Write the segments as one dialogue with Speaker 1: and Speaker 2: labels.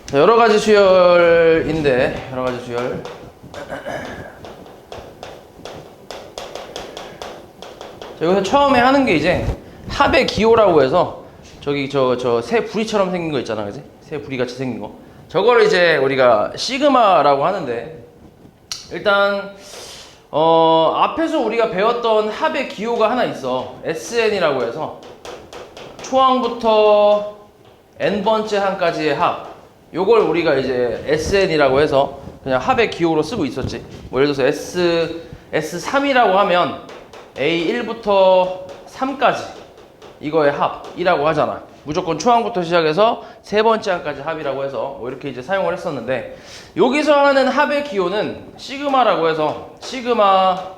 Speaker 1: 자, 여러 가지 수열인데, 여러 가지 수열. 자, 여기서 처음에 하는 게 이제 합의 기호라고 해서 저기 저 새 부리처럼 생긴 거 있잖아, 그지? 새 부리 같이 생긴 거. 저거를 이제 우리가 시그마라고 하는데, 일단 앞에서 우리가 배웠던 합의 기호가 하나 있어. SN이라고 해서 초항부터 n번째 항까지의 합. 요걸 우리가 이제 SN이라고 해서 그냥 합의 기호로 쓰고 있었지. 뭐 예를 들어서 S3이라고 하면 A1부터 3까지 이거의 합이라고 하잖아. 무조건 초항부터 시작해서 세 번째 항까지 합이라고 해서 뭐 이렇게 이제 사용을 했었는데, 여기서 하는 합의 기호는 시그마라고 해서 시그마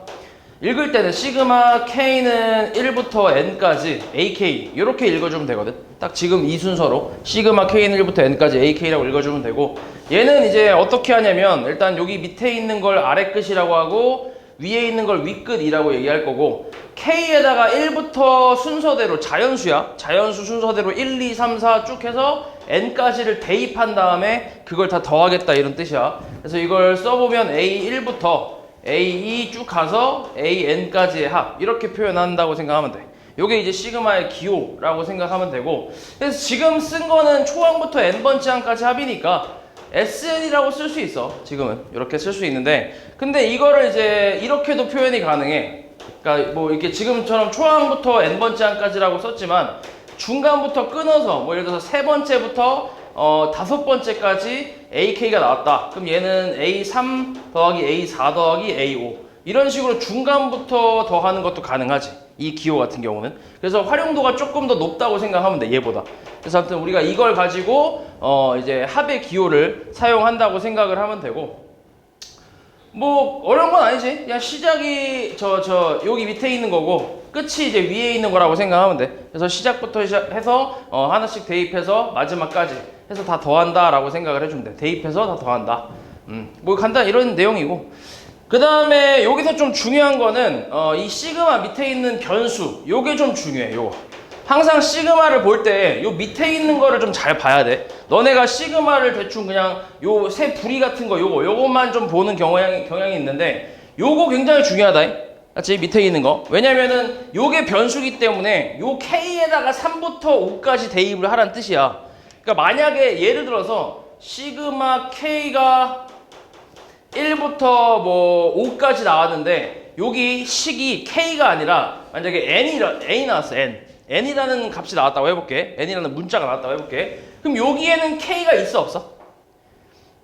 Speaker 1: 읽을 때는 시그마 K는 1부터 N까지 AK 이렇게 읽어주면 되거든. 딱 지금 이 순서로 시그마 K는 1부터 N까지 AK라고 읽어주면 되고, 얘는 이제 어떻게 하냐면 일단 여기 밑에 있는 걸 아래 끝이라고 하고 위에 있는 걸 위 끝이라고 얘기할 거고, K에다가 1부터 순서대로 자연수야. 자연수 순서대로 1, 2, 3, 4 쭉 해서 N까지를 대입한 다음에 그걸 다 더하겠다 이런 뜻이야. 그래서 이걸 써보면 A1부터 A2 쭉 가서 AN까지의 합 이렇게 표현한다고 생각하면 돼. 요게 이제 시그마의 기호라고 생각하면 되고, 그래서 지금 쓴 거는 초항부터 n번째 항까지 합이니까 SN이라고 쓸 수 있어. 지금은 이렇게 쓸 수 있는데, 근데 이거를 이제 이렇게도 표현이 가능해. 그러니까 뭐 이렇게 지금처럼 초항부터 n번째 항까지라고 썼지만 중간부터 끊어서 뭐 예를 들어서 세 번째부터 다섯 번째까지 AK가 나왔다. 그럼 얘는 A3 더하기 A4 더하기 A5 이런 식으로 중간부터 더하는 것도 가능하지. 이 기호 같은 경우는. 그래서 활용도가 조금 더 높다고 생각하면 돼, 얘보다. 그래서 아무튼 우리가 이걸 가지고 이제 합의 기호를 사용한다고 생각을 하면 되고, 뭐 어려운 건 아니지. 그냥 시작이 여기 밑에 있는 거고 끝이 이제 위에 있는 거라고 생각하면 돼. 그래서 시작부터 해서 하나씩 대입해서 마지막까지 해서 다 더한다 라고 생각을 해주면 돼. 대입해서 다 더한다. 뭐 간단 이런 내용이고, 그 다음에 여기서 좀 중요한 거는 이 시그마 밑에 있는 변수, 요게 좀 중요해. 요거 항상 시그마를 볼 때 요 밑에 있는 거를 좀 잘 봐야 돼. 너네가 시그마를 대충 그냥 요 세 부리 같은 거 요것만 좀 보는 경향이 있는데, 요거 굉장히 중요하다. 맞지? 밑에 있는 거. 왜냐면은 요게 변수기 때문에 요 K에다가 3부터 5까지 대입을 하라는 뜻이야. 그러니까 만약에 예를 들어서 시그마 K가 1부터 뭐 5까지 나왔는데 여기 식이 K가 아니라 만약에 N이 나왔어. N이라는 값이 나왔다고 해볼게. N이라는 문자가 나왔다고 해볼게. 그럼 여기에는 K가 있어 없어?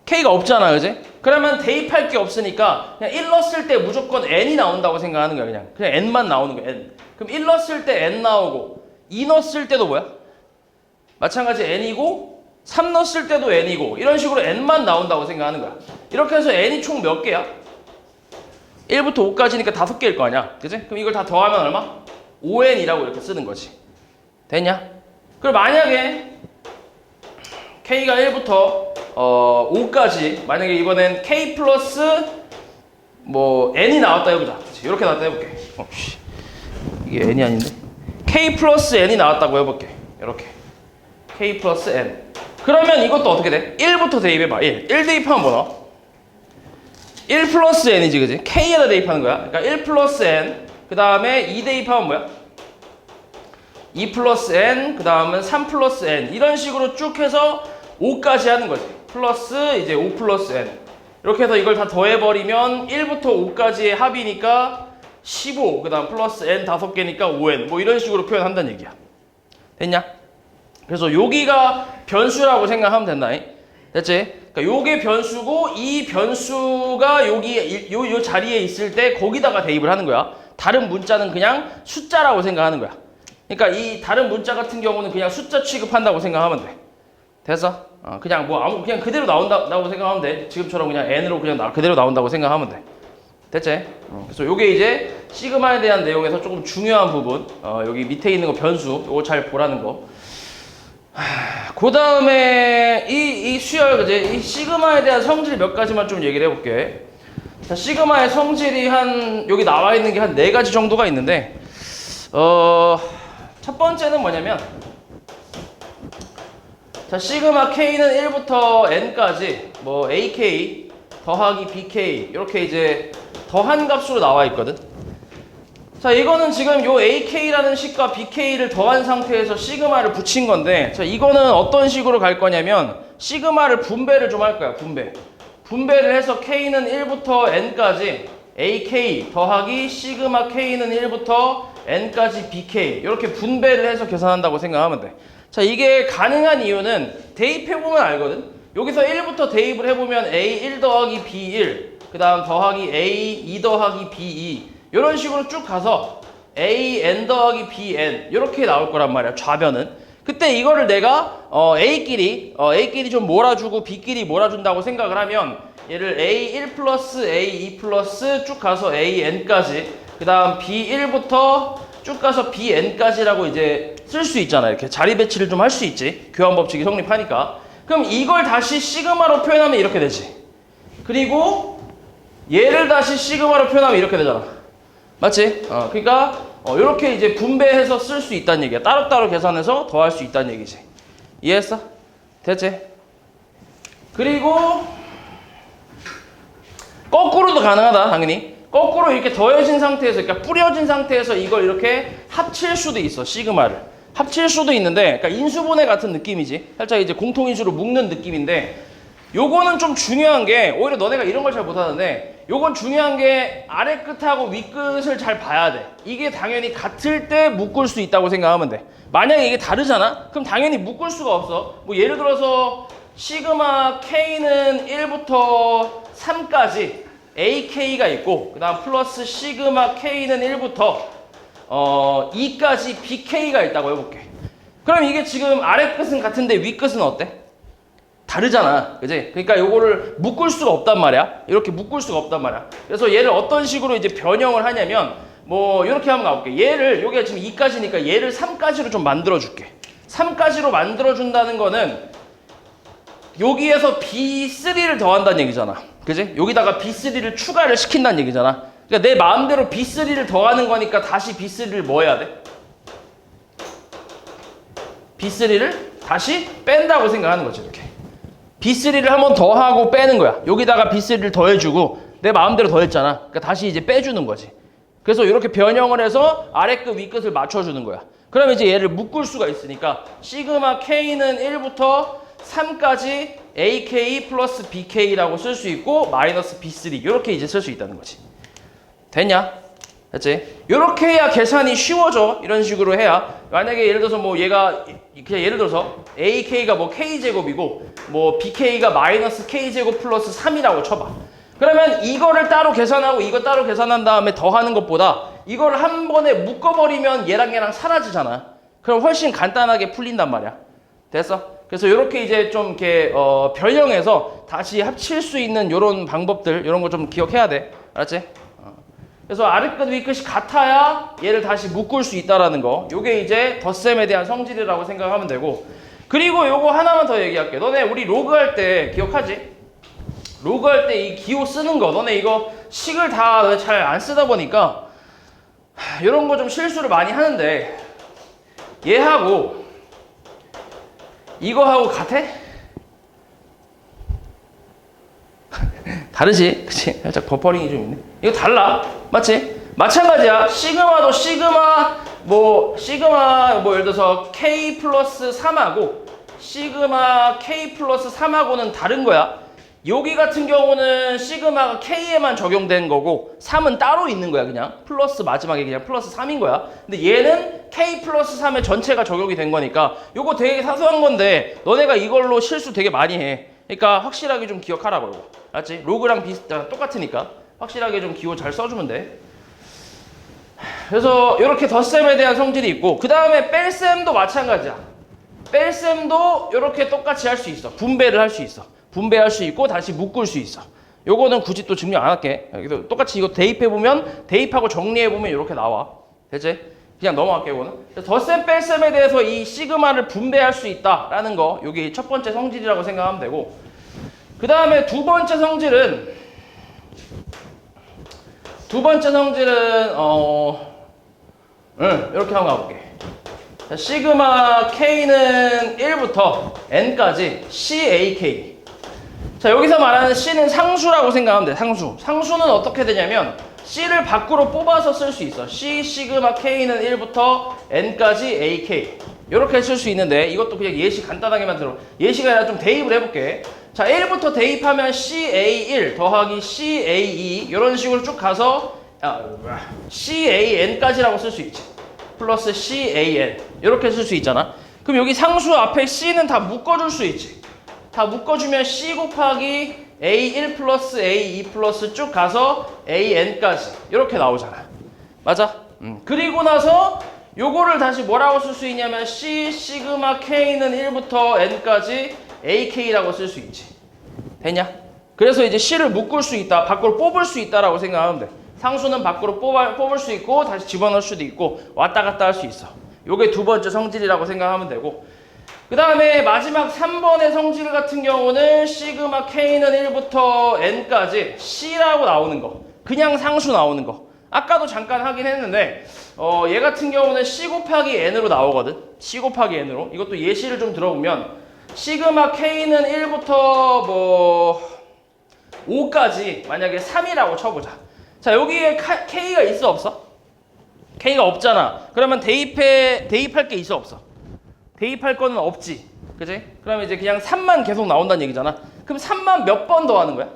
Speaker 1: K가 없잖아, 그지? 그러면 대입할 게 없으니까 그냥 1 넣었을 때 무조건 N이 나온다고 생각하는 거야. 그냥 N만 나오는 거야. N. 그럼 1 넣었을 때 N 나오고 2 넣었을 때도 뭐야? 마찬가지 N이고 3 넣었을 때도 N이고 이런 식으로 N만 나온다고 생각하는 거야. 이렇게 해서 N이 총 몇 개야? 1부터 5까지니까 5개일 거 아니야, 그지? 그럼 이걸 다 더하면 얼마? 5N이라고 이렇게 쓰는 거지. 됐냐? 그럼 만약에 K가 1부터 5까지 만약에 이번엔 K 플러스 뭐 N이 나왔다 해보자. 그치? 이렇게 나왔다 해볼게. 이게 N이 아닌데? K 플러스 N이 나왔다고 해볼게. 이렇게 K 플러스 N. 그러면 이것도 어떻게 돼? 1부터 대입해봐. 1 대입하면 뭐 나와? 1 플러스 N이지, 그지? K에다 대입하는 거야. 그러니까 1 플러스 N, 그 다음에 2 대입하면 뭐야? 2 플러스 N, 그 다음은 3 플러스 N. 이런 식으로 쭉 해서 5까지 하는 거지. 플러스 이제 5 플러스 N. 이렇게 해서 이걸 다 더해버리면 1부터 5까지의 합이니까 15, 그 다음 플러스 N 5개니까 5N. 뭐 이런 식으로 표현한다는 얘기야. 됐냐? 그래서 여기가 변수라고 생각하면 된다. 됐지? 그러니까 요게 변수고 이 변수가 여기 요 자리에 있을 때 거기다가 대입을 하는 거야. 다른 문자는 그냥 숫자라고 생각하는 거야. 그러니까 이 다른 문자 같은 경우는 그냥 숫자 취급한다고 생각하면 돼. 됐어? 그냥 뭐 그냥 그대로 나온다고 생각하면 돼. 지금처럼 그냥 n으로 그냥 그대로 나온다고 생각하면 돼. 됐지? 그래서 요게 이제 시그마에 대한 내용에서 조금 중요한 부분. 여기 밑에 있는 거 변수. 요거 잘 보라는 거. 그 다음에 이 수열, 그지? 이 시그마에 대한 성질 몇 가지만 좀 얘기를 해볼게. 자, 시그마의 성질이 여기 나와 있는 게 한 4가지 정도가 있는데, 첫 번째는 뭐냐면, 자, 시그마 K는 1부터 N까지 뭐 AK 더하기 BK 이렇게 이제 더한 값으로 나와 있거든. 자, 이거는 지금 요 AK라는 식과 BK를 더한 상태에서 시그마를 붙인 건데, 자, 이거는 어떤 식으로 갈 거냐면 시그마를 분배를 좀 할 거야. 분배를 해서 K는 1부터 N까지 AK 더하기 시그마 K는 1부터 N까지 BK 이렇게 분배를 해서 계산한다고 생각하면 돼. 자, 이게 가능한 이유는 대입해보면 알거든. 여기서 1부터 대입을 해보면 A1 더하기 B1 그 다음 더하기 A2 더하기 B2 이런 식으로 쭉 가서 AN 더하기 BN 이렇게 나올 거란 말이야. 좌변은. 그때 이거를 내가 A끼리 좀 몰아주고 B끼리 몰아준다고 생각을 하면 얘를 A1 플러스 A2 플러스 쭉 가서 AN까지 그 다음 B1부터 쭉 가서 BN까지라고 이제 쓸 수 있잖아. 이렇게 자리 배치를 좀 할 수 있지. 교환 법칙이 성립하니까. 그럼 이걸 다시 시그마로 표현하면 이렇게 되지. 그리고 얘를 다시 시그마로 표현하면 이렇게 되잖아. 맞지? 그러니까 이렇게 이제 분배해서 쓸 수 있다는 얘기야. 따로따로 계산해서 더할 수 있다는 얘기지. 이해했어? 됐지? 그리고 거꾸로도 가능하다. 당연히. 거꾸로 이렇게 더해진 상태에서, 그러니까 뿌려진 상태에서 이걸 이렇게 합칠 수도 있어. 시그마를. 합칠 수도 있는데, 그러니까 인수분해 같은 느낌이지. 살짝 이제 공통인수로 묶는 느낌인데, 요거는 좀 중요한 게, 오히려 너네가 이런 걸 잘 못하는데, 요건 중요한 게 아래 끝하고 위 끝을 잘 봐야 돼. 이게 당연히 같을 때 묶을 수 있다고 생각하면 돼. 만약에 이게 다르잖아? 그럼 당연히 묶을 수가 없어. 뭐 예를 들어서 시그마 K는 1부터 3까지 AK가 있고, 그 다음 플러스 시그마 K는 1부터 2까지 BK가 있다고 해볼게. 그럼 이게 지금 아래 끝은 같은데 위 끝은 어때? 다르잖아. 그지? 그러니까 요거를 묶을 수가 없단 말이야. 이렇게 묶을 수가 없단 말이야. 그래서 얘를 어떤 식으로 이제 변형을 하냐면, 뭐, 이렇게 한번 가볼게. 얘를, 여기가 지금 2까지니까 얘를 3까지로 좀 만들어줄게. 3까지로 만들어준다는 거는 여기에서 B3를 더한다는 얘기잖아. 그지? 여기다가 B3를 추가를 시킨다는 얘기잖아. 그러니까 내 마음대로 B3를 더하는 거니까 다시 B3를 뭐 해야 돼? B3를 다시 뺀다고 생각하는 거지, 이렇게. B3를 한번 더하고 빼는 거야. 여기다가 B3를 더해주고 내 마음대로 더했잖아. 그러니까 다시 이제 빼주는 거지. 그래서 이렇게 변형을 해서 아래 끝, 위 끝을 맞춰주는 거야. 그러면 이제 얘를 묶을 수가 있으니까 시그마 K는 1부터 3까지 AK 플러스 BK라고 쓸 수 있고 마이너스 B3 이렇게 이제 쓸 수 있다는 거지. 됐냐? 됐지? 이렇게 해야 계산이 쉬워져. 이런 식으로 해야. 만약에 예를 들어서 뭐 얘가 그냥 예를 들어서 AK가 뭐 K제곱이고 뭐 BK가 마이너스 K제곱 플러스 3이라고 쳐봐. 그러면 이거를 따로 계산하고 이거 따로 계산한 다음에 더하는 것보다 이걸 한 번에 묶어버리면 얘랑 사라지잖아. 그럼 훨씬 간단하게 풀린단 말이야. 됐어? 그래서 이렇게 이제 좀 이렇게 변형해서 다시 합칠 수 있는 이런 방법들 이런 거 좀 기억해야 돼. 알았지? 그래서 아래 끝, 위 끝이 같아야 얘를 다시 묶을 수 있다라는 거. 요게 이제 덧셈에 대한 성질이라고 생각하면 되고. 그리고 요거 하나만 더 얘기할게. 너네 우리 로그 할 때 기억하지? 로그 할 때 이 기호 쓰는 거. 너네 이거 식을 다 잘 안 쓰다 보니까 이런 거 좀 실수를 많이 하는데 얘하고 이거하고 같아? 다르지? 그치? 살짝 버퍼링이 좀 있네. 이거 달라. 맞지? 마찬가지야. 시그마도 시그마 뭐 예를 들어서 K 플러스 3하고 시그마 K 플러스 3하고는 다른 거야. 여기 같은 경우는 시그마가 K에만 적용된 거고 3은 따로 있는 거야. 그냥 플러스 마지막에 그냥 플러스 3인 거야. 근데 얘는 K 플러스 3의 전체가 적용이 된 거니까 요거 되게 사소한 건데 너네가 이걸로 실수 되게 많이 해. 그러니까 확실하게 좀 기억하라고. 이거. 알았지? 로그랑 똑같으니까 확실하게 좀 기호 잘 써주면 돼. 그래서 이렇게 덧셈에 대한 성질이 있고 그 다음에 뺄셈도 마찬가지야. 뺄셈도 이렇게 똑같이 할 수 있어. 분배를 할 수 있어. 분배할 수 있고 다시 묶을 수 있어. 요거는 굳이 또 증명 안 할게. 똑같이 이거 대입해보면 대입하고 정리해보면 이렇게 나와. 됐지? 그냥 넘어갈게 이거는. 덧셈 뺄셈에 대해서 이 시그마를 분배할 수 있다라는 거 요게 첫 번째 성질이라고 생각하면 되고 그 다음에 두 번째 성질은 이렇게 한번 가볼게. 자, 시그마 K는 1부터 N까지 CAK. 자, 여기서 말하는 C는 상수라고 생각하면 돼. 상수는 어떻게 되냐면 C를 밖으로 뽑아서 쓸 수 있어. C 시그마 K는 1부터 N까지 AK. 이렇게 쓸 수 있는데 이것도 그냥 예시 간단하게만 들어. 예시가 아니라 좀 대입을 해볼게. 자, 1부터 대입하면 CA1 더하기 CA2 이런 식으로 쭉 가서 CAN까지라고 쓸 수 있지. 플러스 CAN 이렇게 쓸 수 있잖아. 그럼 여기 상수 앞에 C는 다 묶어줄 수 있지. 다 묶어주면 C 곱하기 A1 플러스 A2 플러스 쭉 가서 AN까지 이렇게 나오잖아. 맞아? 그리고 나서 요거를 다시 뭐라고 쓸 수 있냐면 C 시그마 K는 1부터 N까지 AK라고 쓸 수 있지. 되냐? 그래서 이제 C를 묶을 수 있다, 밖으로 뽑을 수 있다라고 생각하면 돼. 상수는 밖으로 뽑을 수 있고 다시 집어넣을 수도 있고 왔다 갔다 할 수 있어. 요게 두 번째 성질이라고 생각하면 되고, 그 다음에 마지막 3번의 성질 같은 경우는 시그마 K는 1부터 N까지 C라고 나오는 거, 그냥 상수 나오는 거. 아까도 잠깐 하긴 했는데 얘 같은 경우는 C 곱하기 N으로 나오거든. C 곱하기 N으로. 이것도 예시를 좀 들어보면 시그마 K는 1부터 뭐 5까지 만약에 3이라고 쳐보자. 자, 여기에 K가 있어 없어? K가 없잖아. 그러면 대입할 게 있어 없어? 대입할 거는 없지. 그치? 그러면 이제 그냥 3만 계속 나온다는 얘기잖아. 그럼 3만 몇 번 더하는 거야?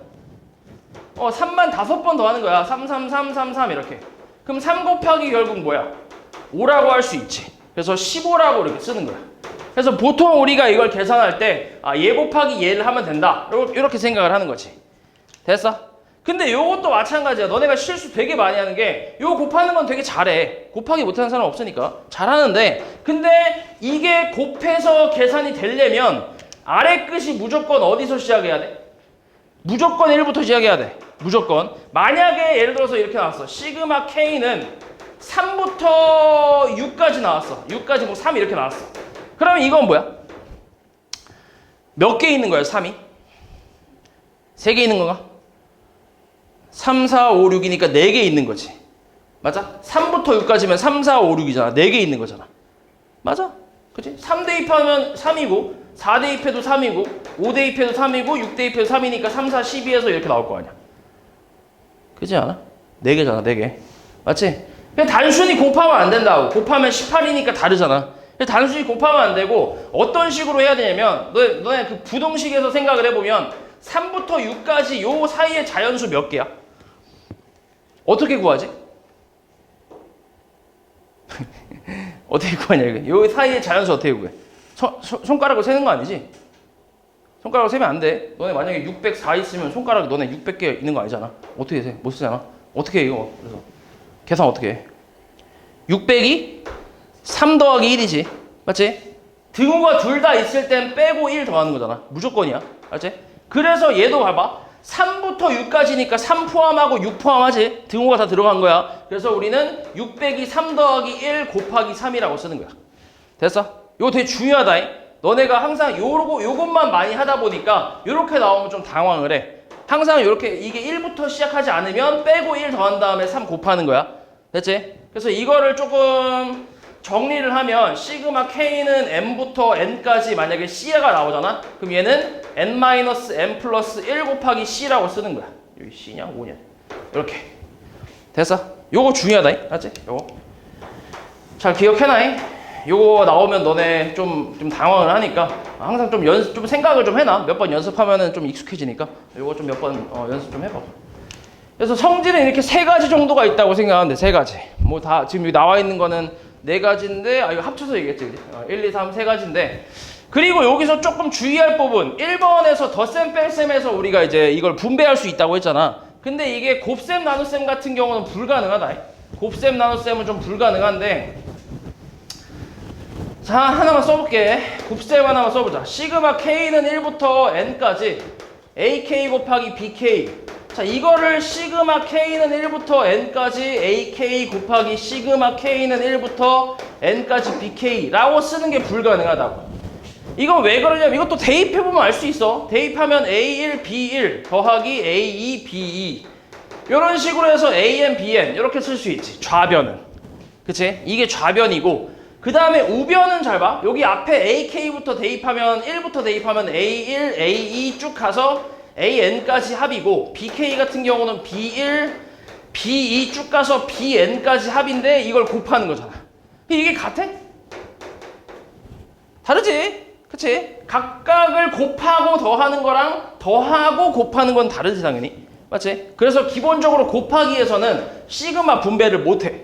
Speaker 1: 3만 5번 더하는 거야. 3, 3, 3, 3, 3 이렇게. 그럼 3 곱하기 결국 뭐야? 5라고 할 수 있지. 그래서 15라고 이렇게 쓰는 거야. 그래서 보통 우리가 이걸 계산할 때 얘 곱하기 얘를 하면 된다. 이렇게 생각을 하는 거지. 됐어? 근데 요것도 마찬가지야. 너네가 실수 되게 많이 하는 게 요 곱하는 건 되게 잘해. 곱하기 못하는 사람 없으니까 잘하는데, 근데 이게 곱해서 계산이 되려면 아래 끝이 무조건 어디서 시작해야 돼? 무조건 1부터 시작해야 돼. 무조건. 만약에 예를 들어서 이렇게 나왔어. 시그마 K는 3부터 6까지 나왔어. 6까지 뭐 3 이렇게 나왔어. 그러면 이건 뭐야? 몇 개 있는 거야, 3이? 3개 있는 건가? 3, 4, 5, 6이니까 4개 있는 거지. 맞아? 3부터 6까지면 3, 4, 5, 6이잖아. 4개 있는 거잖아. 맞아? 그치? 3 대입하면 3이고, 4 대입해도 3이고, 5 대입해도 3이고, 6 대입해도 3이니까 3, 4, 12에서 이렇게 나올 거 아니야. 그렇지 않아? 4개잖아, 4개. 맞지? 그냥 단순히 곱하면 안 된다고. 곱하면 18이니까 다르잖아. 단순히 곱하면 안 되고 어떤 식으로 해야 되냐면 너네 그 부동식에서 생각을 해보면 3부터 6까지 요 사이의 자연수 몇 개야? 어떻게 구하지? 어떻게 구하냐 이거. 요 사이의 자연수 어떻게 구해? 손가락으로 세는 거 아니지? 손가락으로 세면 안 돼. 너네 만약에 604 있으면 손가락에 너네 600개 있는 거 아니잖아. 어떻게 세? 못 쓰잖아. 어떻게 해 이거? 그래서 계산 어떻게 해? 600이 3 더하기 1이지. 맞지? 등호가 둘 다 있을 땐 빼고 1 더하는 거잖아. 무조건이야. 맞지? 그래서 얘도 봐봐. 3부터 6까지니까 3 포함하고 6 포함하지? 등호가 다 들어간 거야. 그래서 우리는 600이 3 더하기 1 곱하기 3이라고 쓰는 거야. 됐어? 이거 되게 중요하다. 너네가 항상 요것만 많이 하다 보니까 이렇게 나오면 좀 당황을 해. 항상 이렇게 이게 1부터 시작하지 않으면 빼고 1 더한 다음에 3 곱하는 거야. 됐지? 그래서 이거를 조금 정리를 하면 시그마 K는 M부터 N까지 만약에 C가 나오잖아? 그럼 얘는 N-M 플러스 1 곱하기 C라고 쓰는 거야. 여기 C냐? 5냐? 이렇게. 됐어? 요거 중요하다. 알았지? 요거. 잘 기억해놔. 요거 나오면 너네 좀 당황을 하니까 항상 좀 생각을 좀 해놔. 몇 번 연습하면은 좀 익숙해지니까 요거 좀 몇 번 연습 좀 해봐. 그래서 성질은 이렇게 3가지 정도가 있다고 생각하는데 3가지. 뭐 다 지금 여기 나와 있는 거는 4가지인데 이거 합쳐서 얘기했지. 그치? 1, 2, 3 3가지인데 그리고 여기서 조금 주의할 부분 1번에서 덧셈 뺄셈에서 우리가 이제 이걸 분배할 수 있다고 했잖아. 근데 이게 곱셈 나눗셈 같은 경우는 불가능하다. 곱셈 나눗셈은 좀 불가능한데 자, 하나만 써볼게. 곱셈 하나만 써보자. 시그마 K는 1부터 N까지 AK 곱하기 BK. 자, 이거를 시그마 K는 1부터 N까지 AK 곱하기 시그마 K는 1부터 N까지 BK라고 쓰는 게 불가능하다고. 이건 왜 그러냐면 이것도 대입해보면 알 수 있어. 대입하면 A1, B1 더하기 A2, B2 이런 식으로 해서 AN, BN 이렇게 쓸 수 있지. 좌변은. 그치? 이게 좌변이고 그 다음에 우변은 잘 봐. 여기 앞에 AK부터 대입하면 1부터 대입하면 A1, A2 쭉 가서 AN까지 합이고 BK 같은 경우는 B1, B2 쭉 가서 BN까지 합인데 이걸 곱하는 거잖아. 이게 같아? 다르지? 그치? 각각을 곱하고 더하는 거랑 더하고 곱하는 건 다르지 당연히. 맞지? 그래서 기본적으로 곱하기에서는 시그마 분배를 못해.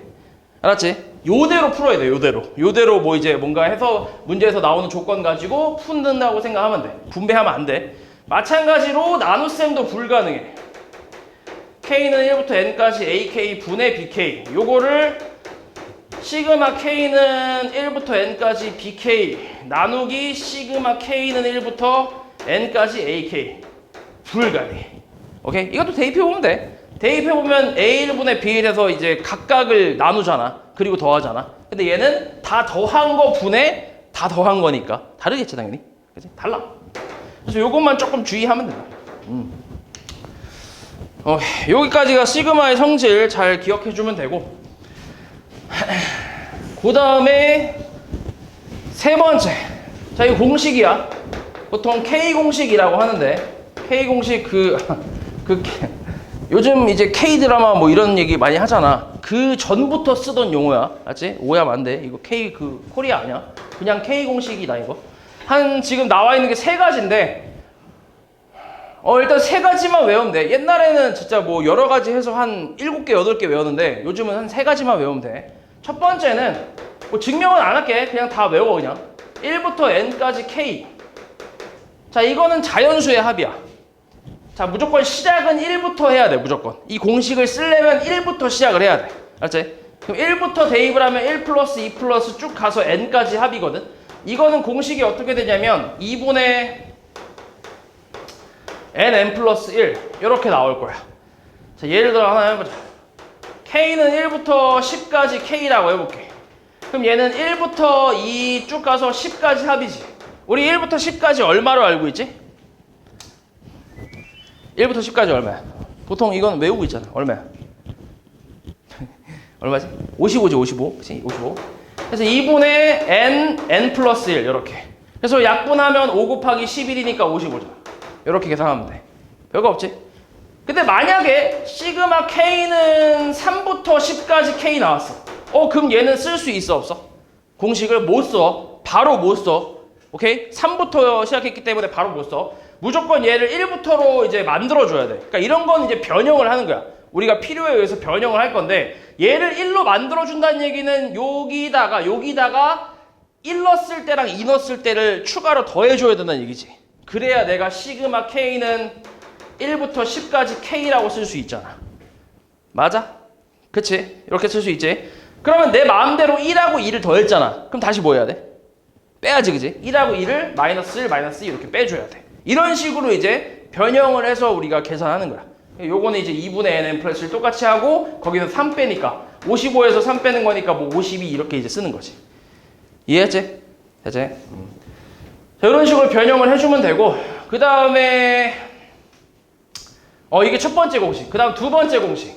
Speaker 1: 알았지? 요대로 풀어야 돼, 요대로. 요대로 뭐 이제 뭔가 해서 문제에서 나오는 조건 가지고 푼다고 생각하면 돼. 분배하면 안 돼. 마찬가지로 나눗셈도 불가능해. K는 1부터 N까지 AK 분의 BK. 요거를 시그마 K는 1부터 N까지 BK 나누기 시그마 K는 1부터 N까지 AK. 불가능해. 오케이? 이것도 대입해보면 돼. 대입해보면 A1분의 B1에서 이제 각각을 나누잖아. 그리고 더하잖아. 근데 얘는 다 더한 거 분의 다 더한 거니까. 다르겠지, 당연히. 그치? 달라. 그래서 요것만 조금 주의하면 된다. 여기까지가 시그마의 성질 잘 기억해주면 되고. 그 다음에 세 번째. 자, 이 공식이야. 보통 K 공식이라고 하는데, K 공식 요즘 이제 K 드라마 뭐 이런 얘기 많이 하잖아. 그 전부터 쓰던 용어야. 알지? 오해하면 안 돼. 이거 K 코리아 아니야. 그냥 K 공식이다, 이거. 지금 나와 있는 게 세 가지인데, 일단 세 가지만 외우면 돼. 옛날에는 진짜 뭐 여러 가지 해서 한 7개, 8개 외웠는데, 요즘은 한 세 가지만 외우면 돼. 첫 번째는, 뭐 증명은 안 할게. 그냥 다 외워, 그냥. 1부터 N까지 K. 자, 이거는 자연수의 합이야. 자, 무조건 시작은 1부터 해야 돼, 무조건. 이 공식을 쓰려면 1부터 시작을 해야 돼. 알았지? 그럼 1부터 대입을 하면 1 플러스 2 플러스 쭉 가서 N까지 합이거든? 이거는 공식이 어떻게 되냐면 2분의 NN 플러스 1 이렇게 나올 거야. 자, 예를 들어 하나 해보자. K는 1부터 10까지 K라고 해볼게. 그럼 얘는 1부터 2 쭉 가서 10까지 합이지. 우리 1부터 10까지 얼마로 알고 있지? 1부터 10까지 얼마야? 보통 이건 외우고 있잖아. 얼마야? 얼마지? 55지, 55. 그치? 55. 그래서 2분의 N 플러스 1, 이렇게. 그래서 약분하면 5 곱하기 11이니까 55잖아. 이렇게 계산하면 돼. 별거 없지? 근데 만약에 시그마 K는 3부터 10까지 K 나왔어. 그럼 얘는 쓸 수 있어, 없어? 공식을 못 써. 바로 못 써. 오케이? 3부터 시작했기 때문에 바로 못 써. 무조건 얘를 1부터로 이제 만들어줘야 돼. 그러니까 이런 건 이제 변형을 하는 거야. 우리가 필요에 의해서 변형을 할 건데, 얘를 1로 만들어준다는 얘기는 여기다가 1 넣었을 때랑 2 넣었을 때를 추가로 더해줘야 된다는 얘기지. 그래야 내가 시그마 K는 1부터 10까지 K라고 쓸 수 있잖아. 맞아? 그치? 이렇게 쓸 수 있지? 그러면 내 마음대로 1하고 2를 더했잖아. 그럼 다시 뭐 해야 돼? 빼야지, 그지? 1하고 2를 마이너스 1, 마이너스 2 이렇게 빼줘야 돼. 이런 식으로 이제 변형을 해서 우리가 계산하는 거야. 요거는 이제 2분의 NN 플러스 1 똑같이 하고, 거기서 3 빼니까 55에서 3 빼는 거니까 뭐 52 이렇게 이제 쓰는 거지. 이해했지? 됐지? 자, 이런 식으로 변형을 해주면 되고, 그 다음에 이게 첫 번째 공식. 그 다음 두 번째 공식.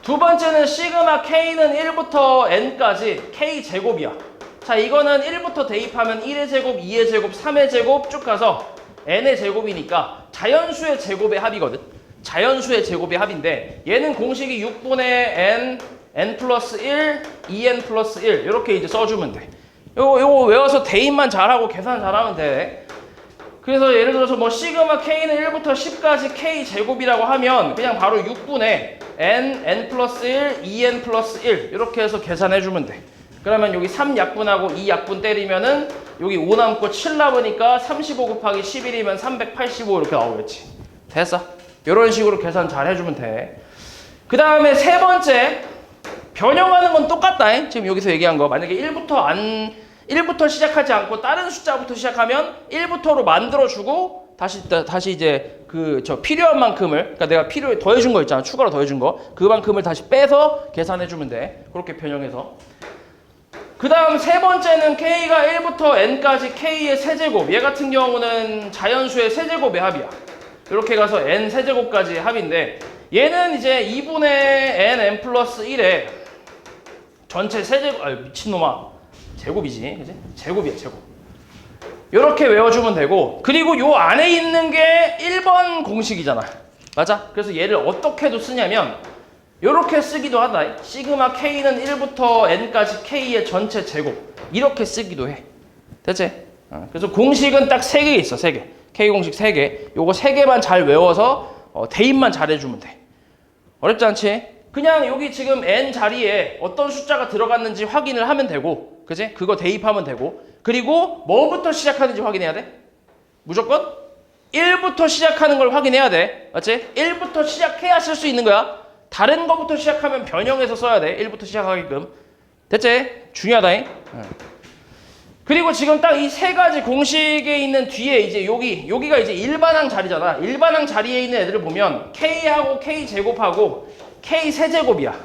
Speaker 1: 두 번째는 시그마 K는 1부터 N까지 K 제곱이야. 자, 이거는 1부터 대입하면 1의 제곱, 2의 제곱, 3의 제곱 쭉 가서 N의 제곱이니까 자연수의 제곱의 합이거든. 자연수의 제곱의 합인데, 얘는 공식이 6분의 N 플러스 1, 2N 플러스 1 이렇게 이제 써주면 돼. 요거 외워서 대입만 잘하고 계산 잘하면 돼. 그래서 예를 들어서 뭐 시그마 K는 1부터 10까지 K 제곱이라고 하면 그냥 바로 6분의 N 플러스 1, 2N 플러스 1 이렇게 해서 계산해주면 돼. 그러면 여기 3 약분하고 2 약분 때리면은 여기 5 남고 7 남으니까 35 곱하기 11이면 385 이렇게 나오겠지. 됐어? 이런 식으로 계산 잘 해주면 돼. 그 다음에 세 번째, 변형하는 건 똑같다. 지금 여기서 얘기한 거. 만약에 1부터 시작하지 않고 다른 숫자부터 시작하면 1부터로 만들어주고 다시 이제 필요한 만큼을, 그러니까 내가 더해준 거 있잖아. 추가로 더해준 거. 그만큼을 다시 빼서 계산해주면 돼. 그렇게 변형해서. 그 다음 세 번째는 K가 1부터 N까지 K의 세제곱. 얘 같은 경우는 자연수의 세제곱의 합이야. 이렇게 가서 N 세제곱까지 합인데, 얘는 이제 2분의 N 플러스 1에 전체 세제곱, 미친놈아. 제곱이지, 그지? 제곱이야, 제곱. 이렇게 외워주면 되고, 그리고 요 안에 있는 게 1번 공식이잖아. 맞아? 그래서 얘를 어떻게도 쓰냐면 이렇게 쓰기도 하다. 시그마 K는 1부터 N까지 K의 전체 제곱. 이렇게 쓰기도 해. 됐지? 그래서 공식은 딱 3개 있어. 3개. K 공식 3개. 요거 3개만 잘 외워서 대입만 잘 해주면 돼. 어렵지 않지? 그냥 여기 지금 N 자리에 어떤 숫자가 들어갔는지 확인을 하면 되고, 그지? 그거 대입하면 되고, 그리고 뭐부터 시작하는지 확인해야 돼? 무조건 1부터 시작하는 걸 확인해야 돼. 맞지? 1부터 시작해야 쓸 수 있는 거야. 다른 거부터 시작하면 변형해서 써야 돼. 1부터 시작하게끔. 됐지? 중요하다잉. 그리고 지금 딱 이 3가지 공식에 있는 뒤에 이제 여기가 이제 일반항 자리잖아. 일반항 자리에 있는 애들을 보면 K하고 K 제곱하고 K 세제곱이야.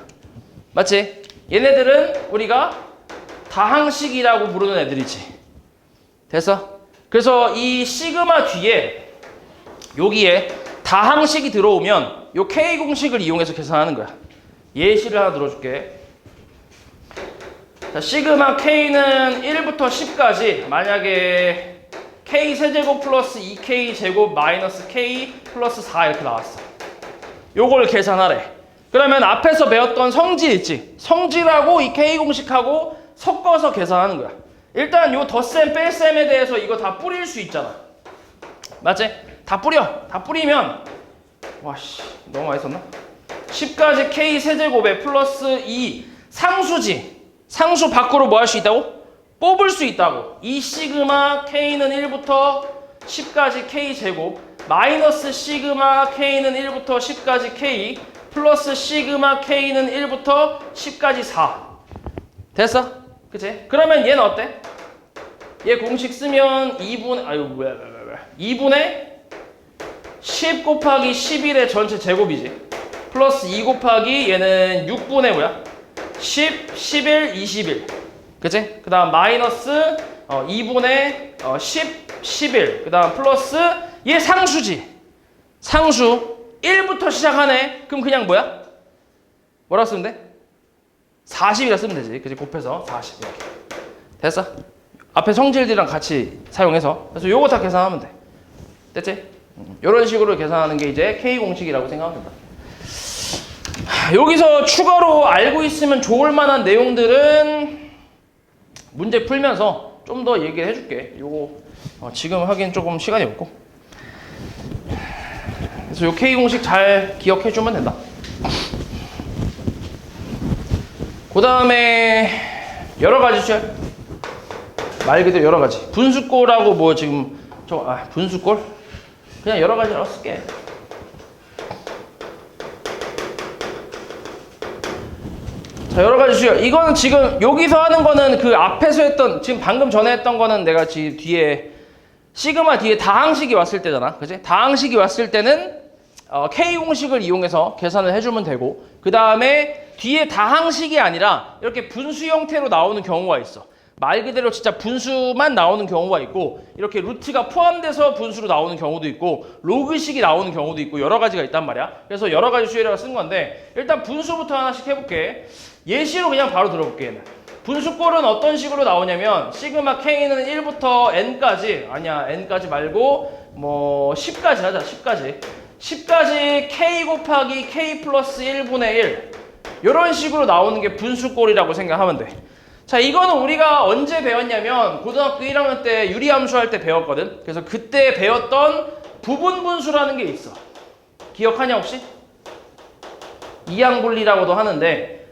Speaker 1: 맞지? 얘네들은 우리가 다항식이라고 부르는 애들이지. 됐어? 그래서 이 시그마 뒤에 여기에 다항식이 들어오면 요 K 공식을 이용해서 계산하는 거야. 예시를 하나 들어줄게. 자, 시그마 K는 1부터 10까지 만약에 K 세제곱 플러스 2K 제곱 마이너스 K 플러스 4 이렇게 나왔어. 요걸 계산하래. 그러면 앞에서 배웠던 성질 있지? 성질하고 이 K 공식하고 섞어서 계산하는 거야. 일단 요 덧셈 뺄셈에 대해서 이거 다 뿌릴 수 있잖아. 맞지? 다 뿌려. 다 뿌리면 와씨 너무 많이 썼나? 10까지 K 세제곱에 플러스 2 상수지. 상수 밖으로 뭐 할 수 있다고? 뽑을 수 있다고. 이 시그마 K는 1부터 10까지 K 제곱 마이너스 시그마 K는 1부터 10까지 K 플러스 시그마 K는 1부터 10까지 4. 됐어? 그치? 그러면 얘는 어때? 얘 공식 쓰면 2분의 10 곱하기 11의 전체 제곱이지. 플러스 2 곱하기 얘는 6분의 뭐야? 10, 11, 21. 그치? 그 다음 마이너스 2분의 10, 11. 그 다음 플러스 얘 상수지. 상수 1부터 시작하네. 그럼 그냥 뭐야? 뭐라 쓰면 돼? 40이라 쓰면 되지. 그치? 곱해서 40 이렇게. 됐어? 앞에 성질들이랑 같이 사용해서. 그래서 요거 다 계산하면 돼. 됐지? 이런 식으로 계산하는 게 이제 K 공식이라고 생각하면 된다. 여기서 추가로 알고 있으면 좋을 만한 내용들은 문제 풀면서 좀 더 얘기를 해줄게. 요거 지금 하기엔 조금 시간이 없고. 그래서 요 K 공식 잘 기억해주면 된다. 그 다음에 여러 가지 시험. 말 그대로 여러 가지. 분수꼴하고 뭐 지금 분수꼴? 그냥 여러 가지로 쓸게. 자, 여러 가지 수요. 이거는 지금 여기서 하는 거는 그 앞에서 했던, 지금 방금 전에 했던 거는 내가 지금 뒤에 시그마 뒤에 다항식이 왔을 때잖아. 그치? 다항식이 왔을 때는 K 공식을 이용해서 계산을 해주면 되고, 그 다음에 뒤에 다항식이 아니라 이렇게 분수 형태로 나오는 경우가 있어. 말 그대로 진짜 분수만 나오는 경우가 있고, 이렇게 루트가 포함돼서 분수로 나오는 경우도 있고, 로그식이 나오는 경우도 있고, 여러 가지가 있단 말이야. 그래서 여러 가지 수열이라고 쓴 건데, 일단 분수부터 하나씩 해볼게. 예시로 그냥 바로 들어볼게. 분수꼴은 어떤 식으로 나오냐면, 시그마 K는 1부터 N까지, 아니야, N까지 말고, 뭐, 10까지 하자, 10까지. 10까지 K 곱하기 K 플러스 1분의 1. 이런 식으로 나오는 게 분수꼴이라고 생각하면 돼. 자, 이거는 우리가 언제 배웠냐면 고등학교 1학년 때 유리함수 할 때 배웠거든. 그래서 그때 배웠던 부분분수라는 게 있어. 기억하냐 혹시? 이항분리라고도 하는데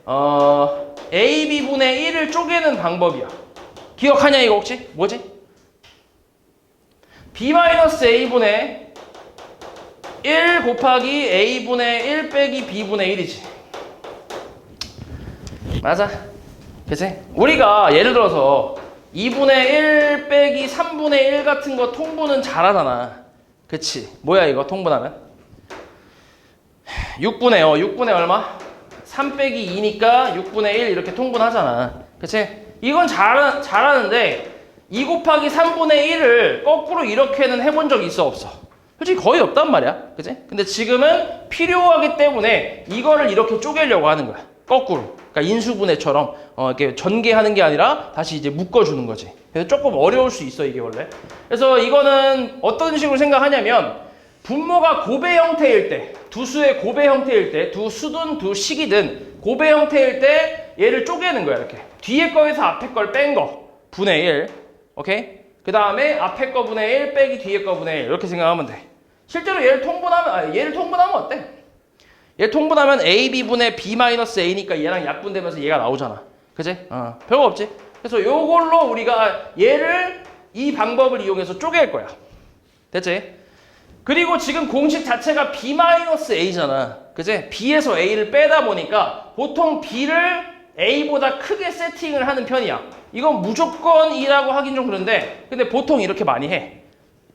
Speaker 1: AB분의 1을 쪼개는 방법이야. 기억하냐 이거 혹시? 뭐지? B-A분의 1 곱하기 A분의 1 빼기 B분의 1이지. 맞아. 그치? 우리가 예를 들어서 2분의 1 빼기 3분의 1 같은 거 통분은 잘하잖아. 그치? 뭐야 이거 통분하면? 6분의 얼마? 3 빼기 2니까 6분의 1 이렇게 통분하잖아. 그치? 이건 잘하는데 2 곱하기 3분의 1을 거꾸로 이렇게는 해본 적이 있어 없어? 솔직히 거의 없단 말이야. 그치? 근데 지금은 필요하기 때문에 이거를 이렇게 쪼개려고 하는 거야. 거꾸로. 그러니까 인수분해처럼 이렇게 전개하는 게 아니라 다시 이제 묶어주는 거지. 그래서 조금 어려울 수 있어 이게 원래. 그래서 이거는 어떤 식으로 생각하냐면 분모가 고배 형태일 때, 두 수의 고배 형태일 때, 두 수든 두 식이든 고배 형태일 때 얘를 쪼개는 거야 이렇게. 뒤에 거에서 앞에 걸 뺀 거 분의 1, 오케이? 그 다음에 앞에 거 분의 1 빼기 뒤에 거 분의 1 이렇게 생각하면 돼. 실제로 얘를 통분하면 어때? 얘 통분하면 AB분의 B-A니까 얘랑 약분되면서 얘가 나오잖아. 그지? 별거 없지? 그래서 요걸로 우리가 얘를 이 방법을 이용해서 쪼갤 거야. 됐지? 그리고 지금 공식 자체가 B-A잖아. 그지? B에서 A를 빼다 보니까 보통 B를 A보다 크게 세팅을 하는 편이야. 이건 무조건 2라고 하긴 좀 그런데 근데 보통 이렇게 많이 해.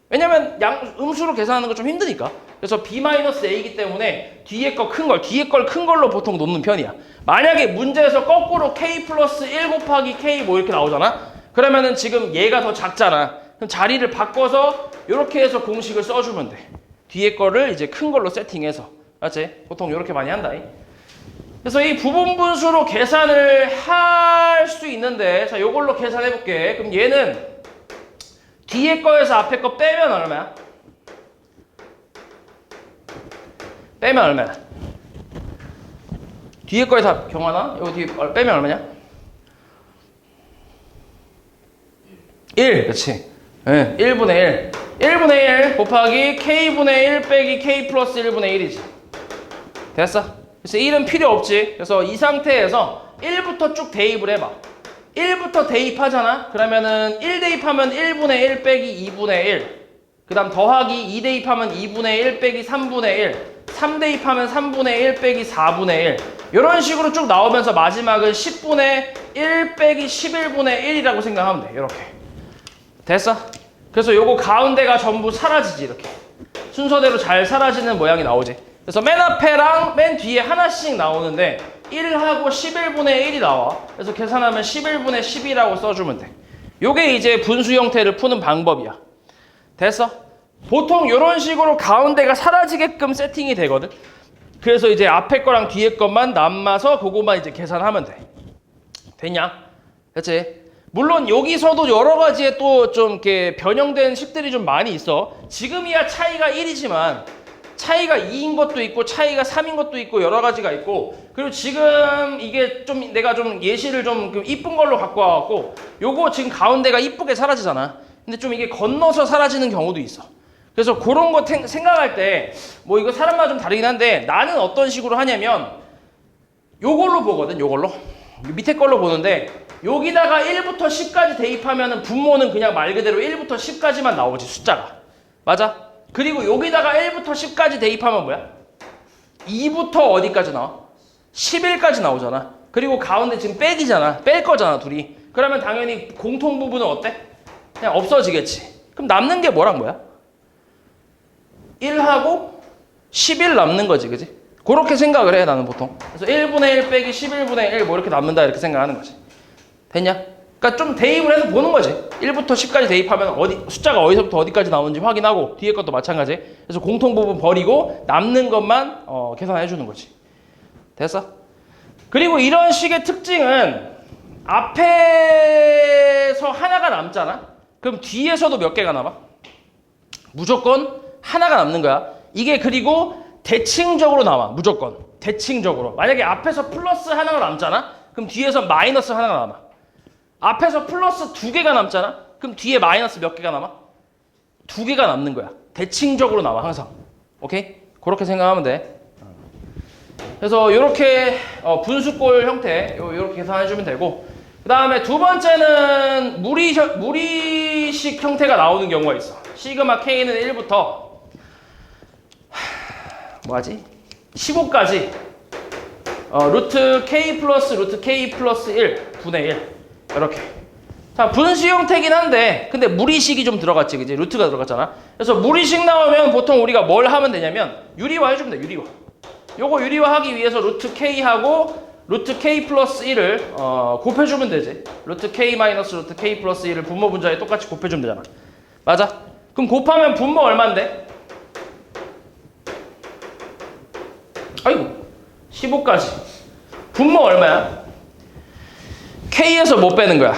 Speaker 1: 왜냐면 음수로 계산하는 거 좀 힘드니까. 그래서 B-A이기 때문에 뒤에 거 큰 걸로 보통 놓는 편이야. 만약에 문제에서 거꾸로 K 플러스 1 곱하기 K 뭐 이렇게 나오잖아? 그러면은 지금 얘가 더 작잖아. 그럼 자리를 바꿔서 이렇게 해서 공식을 써주면 돼. 뒤에 거를 이제 큰 걸로 세팅해서. 맞지? 보통 이렇게 많이 한다. 그래서 이 부분분수로 계산을 할 수 있는데 자, 요걸로 계산해볼게. 그럼 얘는 뒤에 거에서 앞에 거 빼면 얼마야? 빼면 얼마야? 뒤에 거에서 경환아? 이거 뒤에 빼면 얼마냐? 1, 그치? 네, 1분의 1. 1분의 1 곱하기 K분의 1 빼기 K 플러스 1분의 1이지. 됐어? 그래서 1은 필요 없지. 그래서 이 상태에서 1부터 쭉 대입을 해봐. 1부터 대입하잖아? 그러면은 1 대입하면 1분의 1 빼기 2분의 1. 그 다음 더하기 2 대입하면 2분의 1 빼기 3분의 1. 3 대입하면 3분의 1 빼기 4분의 1. 이런 식으로 쭉 나오면서 마지막은 10분의 1 빼기 11분의 1이라고 생각하면 돼. 이렇게. 됐어? 그래서 요거 가운데가 전부 사라지지. 이렇게. 순서대로 잘 사라지는 모양이 나오지. 그래서 맨 앞에랑 맨 뒤에 하나씩 나오는데 1하고 11분의 1이 나와. 그래서 계산하면 11분의 10이라고 써주면 돼. 요게 이제 분수 형태를 푸는 방법이야. 됐어? 보통 이런 식으로 가운데가 사라지게끔 세팅이 되거든. 그래서 이제 앞에 거랑 뒤에 것만 남아서 그거만 이제 계산하면 돼. 됐냐? 됐지? 물론 여기서도 여러 가지의 또 좀 이렇게 변형된 식들이 좀 많이 있어. 지금이야 차이가 1이지만 차이가 2인 것도 있고 차이가 3인 것도 있고 여러 가지가 있고 그리고 지금 이게 좀 내가 좀 예시를 좀 이쁜 걸로 갖고 와갖고 요거 지금 가운데가 이쁘게 사라지잖아. 근데 좀 이게 건너서 사라지는 경우도 있어. 그래서 그런 거 생각할 때 뭐 이거 사람마다 좀 다르긴 한데 나는 어떤 식으로 하냐면 요걸로 보거든. 요걸로 밑에 걸로 보는데 여기다가 1부터 10까지 대입하면은 분모는 그냥 말 그대로 1부터 10까지만 나오지 숫자가. 맞아? 그리고 여기다가 1부터 10까지 대입하면 뭐야? 2부터 어디까지 나와? 11까지 나오잖아. 그리고 가운데 지금 빼기잖아. 뺄 거잖아 둘이. 그러면 당연히 공통 부분은 어때? 그냥 없어지겠지. 그럼 남는 게 뭐랑 뭐야? 1하고 11 남는 거지, 그지? 그렇게 생각을 해, 나는 보통. 그래서 1분의 1 빼기 11분의 1 뭐 이렇게 남는다, 이렇게 생각하는 거지. 됐냐? 그러니까 좀 대입을 해서 보는 거지. 1부터 10까지 대입하면 숫자가 어디서부터 어디까지 나오는지 확인하고 뒤에 것도 마찬가지. 그래서 공통 부분 버리고 남는 것만 계산해 주는 거지. 됐어? 그리고 이런 식의 특징은 앞에서 하나가 남잖아? 그럼 뒤에서도 몇 개가 남아? 무조건 하나가 남는 거야. 이게 그리고 대칭적으로 나와. 무조건. 대칭적으로. 만약에 앞에서 플러스 하나가 남잖아? 그럼 뒤에서 마이너스 하나가 남아. 앞에서 플러스 2개가 남잖아? 그럼 뒤에 마이너스 몇 개가 남아? 2개가 남는 거야. 대칭적으로 나와 항상. 오케이? 그렇게 생각하면 돼. 그래서 이렇게 분수꼴 형태 이렇게 계산해주면 되고 그 다음에 두 번째는 무리식 형태가 나오는 경우가 있어. 시그마 K는 1부터 뭐하지? 15까지 루트 K 플러스 루트 K 플러스 1 분의 1 이렇게. 자, 분수 형태긴 한데 근데 무리식이 좀 들어갔지, 그지? 루트가 들어갔잖아. 그래서 무리식 나오면 보통 우리가 뭘 하면 되냐면 유리화 해주면 돼. 유리화. 요거 유리화하기 위해서 루트 K하고 루트 K 플러스 1을 곱해주면 되지. 루트 K 마이너스 루트 K 플러스 1을 분모 분자에 똑같이 곱해주면 되잖아. 맞아? 그럼 곱하면 분모 얼마인데? 아이고 15까지 분모 얼마야? K에서 뭐 빼는 거야?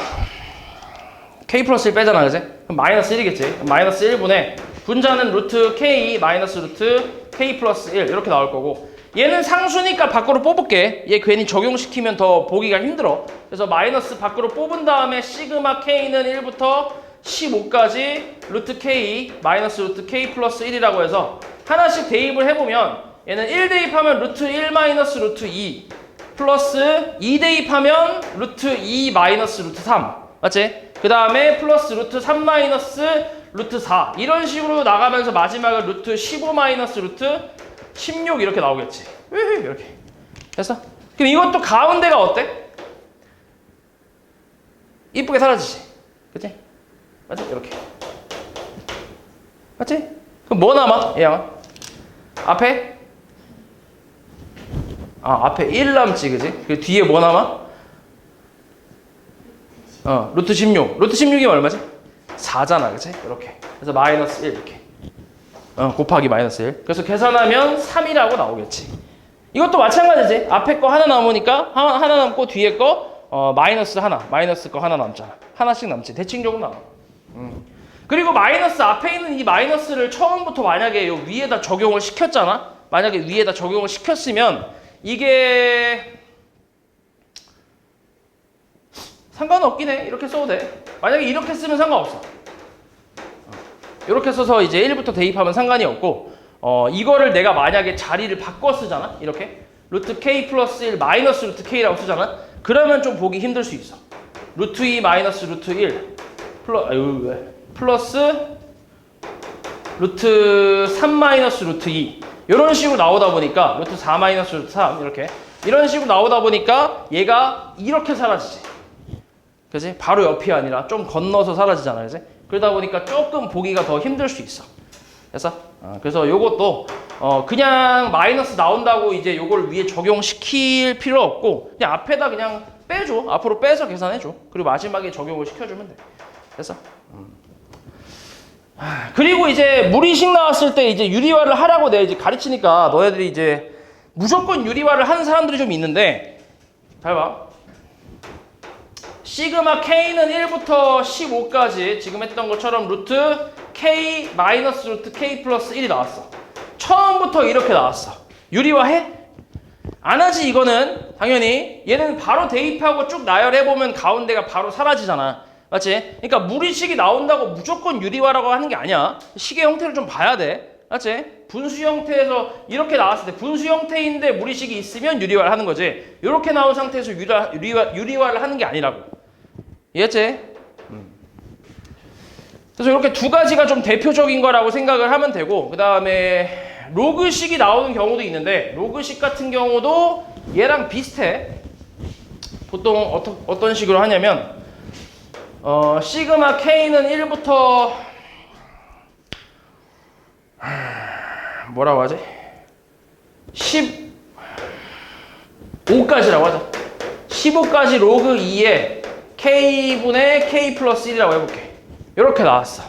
Speaker 1: K 플러스 1 빼잖아, 그지? 그럼 마이너스 1이겠지. 마이너스 1분의 분자는 루트 K 마이너스 루트 K 플러스 1 이렇게 나올 거고, 얘는 상수니까 밖으로 뽑을게. 얘 괜히 적용시키면 더 보기가 힘들어. 그래서 마이너스 밖으로 뽑은 다음에 시그마 K는 1부터 15까지 루트 K 마이너스 루트 K 플러스 1이라고 해서 하나씩 대입을 해보면 얘는 1 대입하면 루트 1 마이너스 루트 2 플러스 2 대입하면 루트 2 마이너스 루트 3 맞지? 그 다음에 플러스 루트 3 마이너스 루트 4 이런 식으로 나가면서 마지막에 루트 15 마이너스 루트 16 이렇게 나오겠지. 이렇게 됐어? 그럼 이것도 가운데가 어때? 이쁘게 사라지지. 그치? 맞지? 이렇게 맞지? 그럼 뭐 남아? 얘야 앞에? 앞에 1 남지 그지? 그 뒤에 뭐 남아? 루트 16 루트 16이면 얼마지? 4잖아 그치? 이렇게 그래서 마이너스 1 이렇게 곱하기 마이너스 1 그래서 계산하면 3이라고 나오겠지. 이것도 마찬가지지. 앞에 거 하나 남으니까 하나 남고 뒤에 거 마이너스 하나 마이너스 거 하나 남잖아. 하나씩 남지. 대칭적으로 나와. 그리고 마이너스 앞에 있는 이 마이너스를 처음부터 만약에 요 위에다 적용을 시켰잖아. 만약에 위에다 적용을 시켰으면 이게 상관없긴 해. 이렇게 써도 돼. 만약에 이렇게 쓰면 상관없어. 이렇게 써서 이제 1부터 대입하면 상관이 없고 이거를 내가 만약에 자리를 바꿔 쓰잖아. 이렇게 루트 K 플러스 1 마이너스 루트 K라고 쓰잖아. 그러면 좀 보기 힘들 수 있어. 루트 2 마이너스 루트 1 플러스 루트 3 마이너스 루트 2 이런 식으로 나오다 보니까 루트 4 마이너스 루트 3 이렇게 이런 식으로 나오다 보니까 얘가 이렇게 사라지지. 그지? 바로 옆이 아니라 좀 건너서 사라지잖아. 그지? 그러다 보니까 조금 보기가 더 힘들 수 있어. 그래서 요것도 그냥 마이너스 나온다고 이제 요걸 위에 적용시킬 필요 없고 그냥 앞에다 그냥 빼줘. 앞으로 빼서 계산해줘. 그리고 마지막에 적용을 시켜주면 돼. 됐어? 그리고 이제 무리식 나왔을 때 이제 유리화를 하라고 내가 이제 가르치니까 너네들이 이제 무조건 유리화를 하는 사람들이 좀 있는데 잘 봐. 시그마 K는 1부터 15까지 지금 했던 것처럼 루트 K 마이너스 루트 K 플러스 1이 나왔어. 처음부터 이렇게 나왔어. 유리화해? 안 하지 이거는. 당연히 얘는 바로 대입하고 쭉 나열해보면 가운데가 바로 사라지잖아. 맞지? 그러니까 무리식이 나온다고 무조건 유리화라고 하는 게 아니야. 식의 형태를 좀 봐야 돼. 맞지? 분수 형태에서 이렇게 나왔을 때 분수 형태인데 무리식이 있으면 유리화를 하는 거지. 이렇게 나온 상태에서 유리화를 하는 게 아니라고. 이해했지? 그래서 이렇게 두 가지가 좀 대표적인 거라고 생각을 하면 되고 그 다음에 로그식이 나오는 경우도 있는데 로그식 같은 경우도 얘랑 비슷해. 보통 어떤 식으로 하냐면 시그마 K는 1부터 뭐라고 하지? 15까지라고 하자. 15까지 로그 2에 K분의 K 플러스 1이라고 해볼게. 이렇게 나왔어.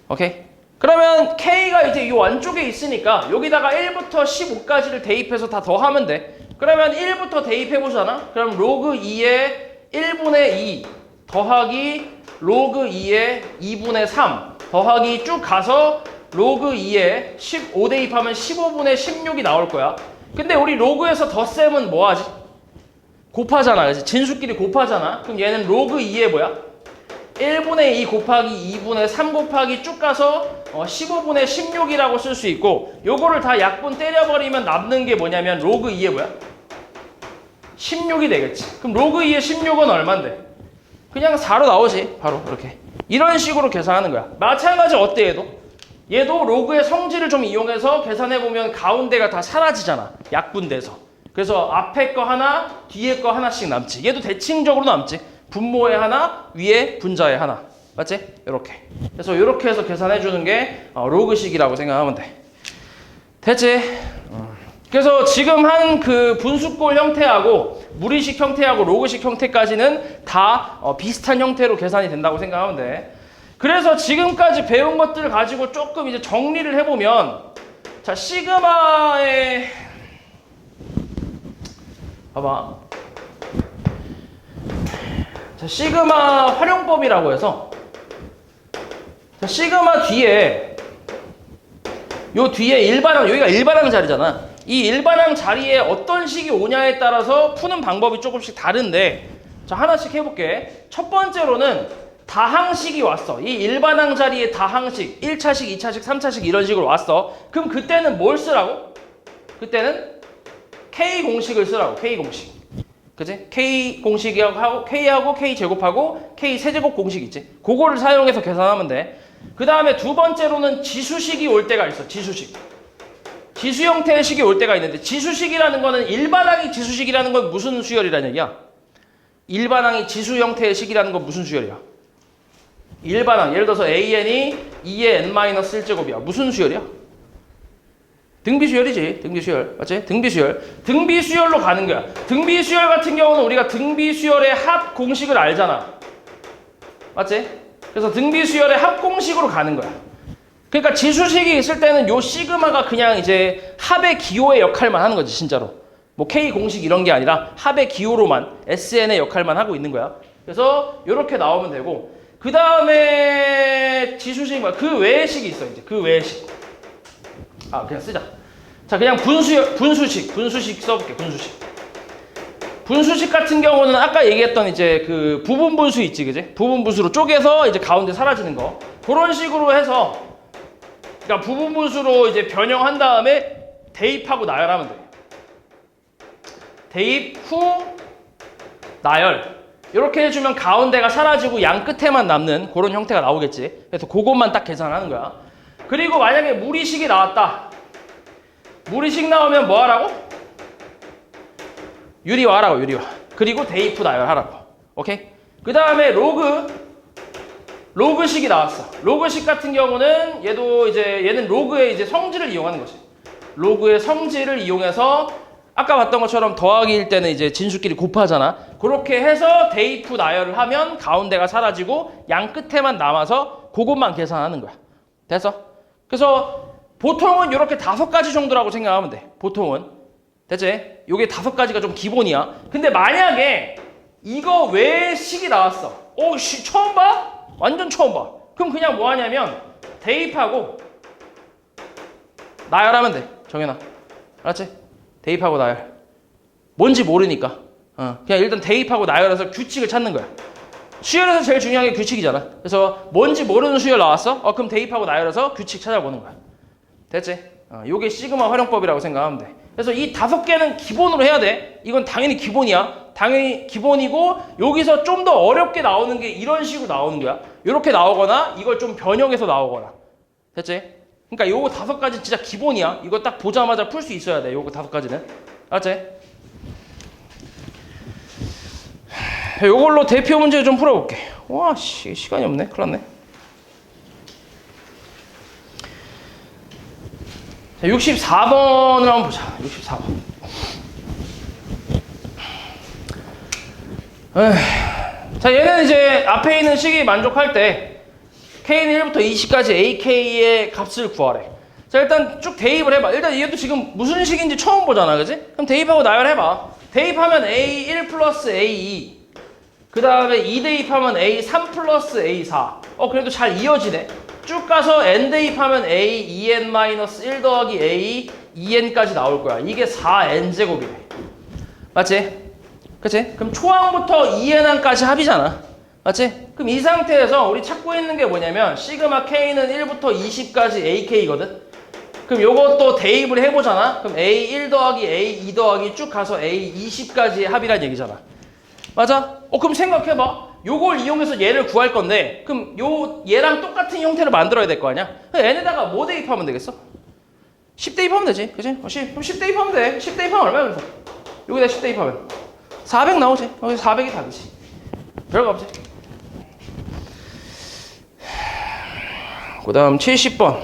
Speaker 1: 오케이? 그러면 K가 이제 이 안쪽에 있으니까 여기다가 1부터 15까지를 대입해서 다 더하면 돼. 그러면 1부터 대입해보잖아. 그럼 로그 2에 1분의 2 더하기 로그 2에 2분의 3 더하기 쭉 가서 로그 2에 15 대입하면 15분의 16이 나올 거야. 근데 우리 로그에서 덧셈은 뭐 하지? 곱하잖아. 그래서 진수끼리 곱하잖아. 그럼 얘는 로그 2에 뭐야? 1분의 2 곱하기 2분의 3 곱하기 쭉 가서 15분의 16이라고 쓸 수 있고 요거를 다 약분 때려버리면 남는 게 뭐냐면 로그 2에 뭐야? 16이 되겠지. 그럼 로그 2의 16은 얼만데? 그냥 4로 나오지. 바로 이렇게. 이런 식으로 계산하는 거야. 마찬가지 어때 얘도? 얘도 로그의 성질을 좀 이용해서 계산해보면 가운데가 다 사라지잖아. 약분돼서. 그래서 앞에 거 하나, 뒤에 거 하나씩 남지. 얘도 대칭적으로 남지. 분모에 하나, 위에 분자에 하나. 맞지? 이렇게. 그래서 이렇게 해서 계산해주는 게 로그식이라고 생각하면 돼. 됐지? 그래서 지금 한 그 분수꼴 형태하고 무리식 형태하고 로그식 형태까지는 다 비슷한 형태로 계산이 된다고 생각하면 돼. 그래서 지금까지 배운 것들을 가지고 조금 이제 정리를 해보면 자, 시그마의 봐봐. 자, 시그마 활용법이라고 해서 자, 시그마 뒤에 요 뒤에 일반항, 여기가 일반항 자리잖아. 이 일반항 자리에 어떤 식이 오냐에 따라서 푸는 방법이 조금씩 다른데 자, 하나씩 해볼게. 첫 번째로는 다항식이 왔어. 이 일반항 자리에 다항식 1차식, 2차식, 3차식 이런 식으로 왔어. 그럼 그때는 뭘 쓰라고? 그때는 K 공식을 쓰라고. K 공식. 그치? K 공식하고 K하고 K 제곱하고 K 세제곱 공식 있지? 그거를 사용해서 계산하면 돼. 그 다음에 두 번째로는 지수식이 올 때가 있어. 지수식. 지수 형태의 식이 올 때가 있는데 지수식이라는 거는 일반항이 지수식이라는 건 무슨 수열이라는 얘기야? 일반항이 지수 형태의 식이라는 건 무슨 수열이야? 일반항. 예를 들어서 AN이 2의 n-1제곱이야. 무슨 수열이야? 등비수열이지. 등비수열. 맞지? 등비수열. 등비수열로 가는 거야. 등비수열 같은 경우는 우리가 등비수열의 합 공식을 알잖아. 맞지? 그래서 등비수열의 합 공식으로 가는 거야. 그러니까 지수식이 있을 때는 요 시그마가 그냥 이제 합의 기호의 역할만 하는 거지, 진짜로. 뭐 K 공식 이런 게 아니라 합의 기호로만 SN의 역할만 하고 있는 거야. 그래서 이렇게 나오면 되고 그 다음에 지수식 그 외의 식이 있어. 이제 그 외의 식. 아, 그냥 쓰자. 자, 그냥 분수식 써볼게. 분수식 같은 경우는 아까 얘기했던 이제 그 부분 분수 있지, 그지? 부분 분수로 쪼개서 이제 가운데 사라지는 거. 그런 식으로 해서, 그러니까 부분 분수로 이제 변형한 다음에 대입하고 나열하면 돼. 대입 후 나열. 이렇게 해주면 가운데가 사라지고 양 끝에만 남는 그런 형태가 나오겠지. 그래서 그것만 딱 계산하는 거야. 그리고 만약에 무리식이 나왔다. 무리식 나오면 뭐 하라고? 유리화 하라고, 유리화. 그리고 대입 후 나열하라고. 오케이? 그 다음에 로그식이 나왔어. 로그식 같은 경우는 얘는 로그의 이제 성질을 이용하는 거지. 로그의 성질을 이용해서 아까 봤던 것처럼 더하기일 때는 이제 진수끼리 곱하잖아. 그렇게 해서 대입 후 나열을 하면 가운데가 사라지고 양 끝에만 남아서 그것만 계산하는 거야. 됐어? 그래서 보통은 이렇게 5가지 정도라고 생각하면 돼. 보통은. 됐지? 요게 5가지가 좀 기본이야. 근데 만약에 이거 외에 식이 나왔어. 오, 처음 봐? 완전 처음 봐. 그럼 그냥 뭐 하냐면 대입하고 나열하면 돼. 정현아. 알았지? 대입하고 나열. 뭔지 모르니까. 그냥 일단 대입하고 나열해서 규칙을 찾는 거야. 수열에서 제일 중요한 게 규칙이잖아. 그래서 뭔지 모르는 수열 나왔어? 그럼 대입하고 나열해서 규칙 찾아보는 거야. 됐지? 요게 시그마 활용법이라고 생각하면 돼. 그래서 이 5개는 기본으로 해야 돼. 이건 당연히 기본이야. 당연히 기본이고 여기서 좀 더 어렵게 나오는 게 이런 식으로 나오는 거야. 이렇게 나오거나 이걸 좀 변형해서 나오거나. 됐지? 그러니까 요거 5가지 진짜 기본이야. 이거 딱 보자마자 풀 수 있어야 돼. 요거 5가지는. 알았지? 요걸로 대표 문제 좀 풀어볼게. 와, 시간이 없네. 큰일 났네. 자, 64번을 한번 보자. 64번. 자, 얘는 이제 앞에 있는 식이 만족할 때 K는 1부터 20까지 AK의 값을 구하래. 자, 일단 쭉 대입을 해봐. 일단 얘도 지금 무슨 식인지 처음 보잖아. 그지? 그럼 대입하고 나열해봐. 대입하면 A1 플러스 A2. 그 다음에 2 대입하면 A3 플러스 A4. 그래도 잘 이어지네. 쭉 가서 n 대입하면 a 2n-1 더하기 a 2n까지 나올 거야. 이게 4n제곱이래. 맞지? 그치? 그럼 초항부터 2n항까지 합이잖아. 맞지? 그럼 이 상태에서 우리 찾고 있는 게 뭐냐면 시그마 k는 1부터 20까지 ak거든? 그럼 요것도 대입을 해보잖아. 그럼 a1 더하기 a2 더하기 쭉 가서 a20까지의 합이란 얘기잖아. 맞아? 그럼 생각해봐. 요걸 이용해서 얘를 구할 건데 그럼 얘랑 똑같은 형태를 만들어야 될 거 아니야? n에다가 뭐 대입하면 되겠어? 10 대입하면 되지. 그치? 그럼 10 대입하면 돼. 10 대입하면 얼마야 그래서? 여기다 10 대입하면 400 나오지. 여기 400이 답이지. 별거 없지. 그 다음 70번.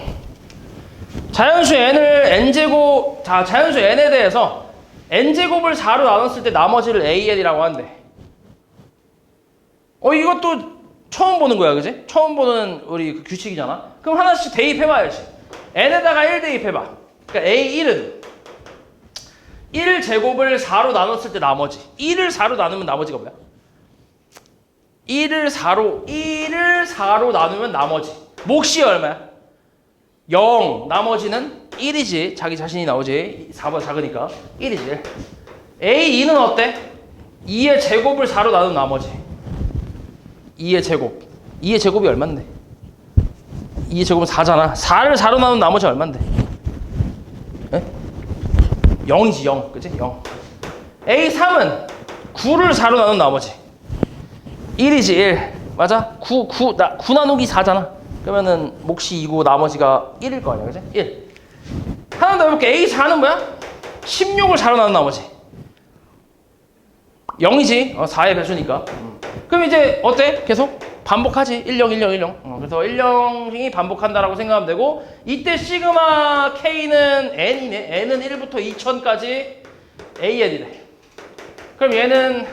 Speaker 1: 자연수 n을 n제곱, 자연수 n에 대해서 n제곱을 4로 나눴을 때 나머지를 an이라고 한대. 이것도 처음 보는 거야, 그지? 처음 보는 우리 그 규칙이잖아. 그럼 하나씩 대입해봐야지. n에다가 1 대입해봐. 그러니까 a1은 1제곱을 4로 나눴을 때 나머지. 1을 4로 나누면 나머지가 뭐야? 1을 4로 나누면 나머지 몫이 얼마야? 0 나머지는 1이지. 자기 자신이 나오지. 4보다 작으니까 1이지. A2는 어때? 2의 제곱을 4로 나누면 나머지 2의 제곱 2의 제곱이 얼만데? 2의 제곱은 4잖아. 4를 4로 나누면 나머지 얼만데? 에? 0이지 0 그치? 0. A3은 9를 4로 나누면 나머지 1이지 1 맞아? 9 나누기 4잖아. 그러면은 몫이 2고 나머지가 1일 거 아니야 그치? 1. 하나 더 해볼게. A4는 뭐야? 16을 4로 나눈 나머지 0이지. 4의 배수니까. 그럼 이제 어때? 계속 반복하지. 10, 10, 10. 그래서 10이 반복한다라고 생각하면 되고, 이때 시그마 K는 N이네. N은 1부터 2000까지 AN이네. 그럼 얘는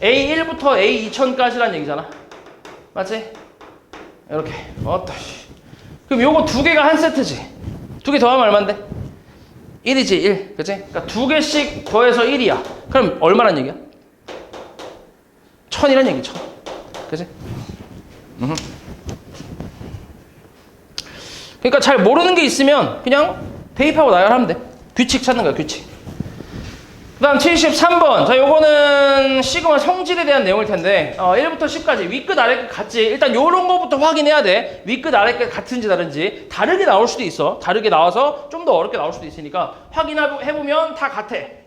Speaker 1: A1부터 A2000까지란 얘기잖아. 맞지? 이렇게. 그럼 요거 두 개가 한 세트지. 두 개 더하면 얼만데? 1이지 1. 그치? 그러니까 두 개씩 더해서 1이야. 그럼 얼마란 얘기야? 1000이란 얘기 1000. 그치? 그러니까 잘 모르는 게 있으면 그냥 대입하고 나열하면 돼. 규칙 찾는 거야 규칙. 그 다음 73번. 자, 요거는 시그마 성질에 대한 내용일 텐데 1부터 10까지 윗끝 아래끝 같지. 일단 요런 거부터 확인해야 돼. 윗끝 아래끝 같은지 다른지. 다르게 나올 수도 있어. 다르게 나와서 좀 더 어렵게 나올 수도 있으니까 확인해보면 다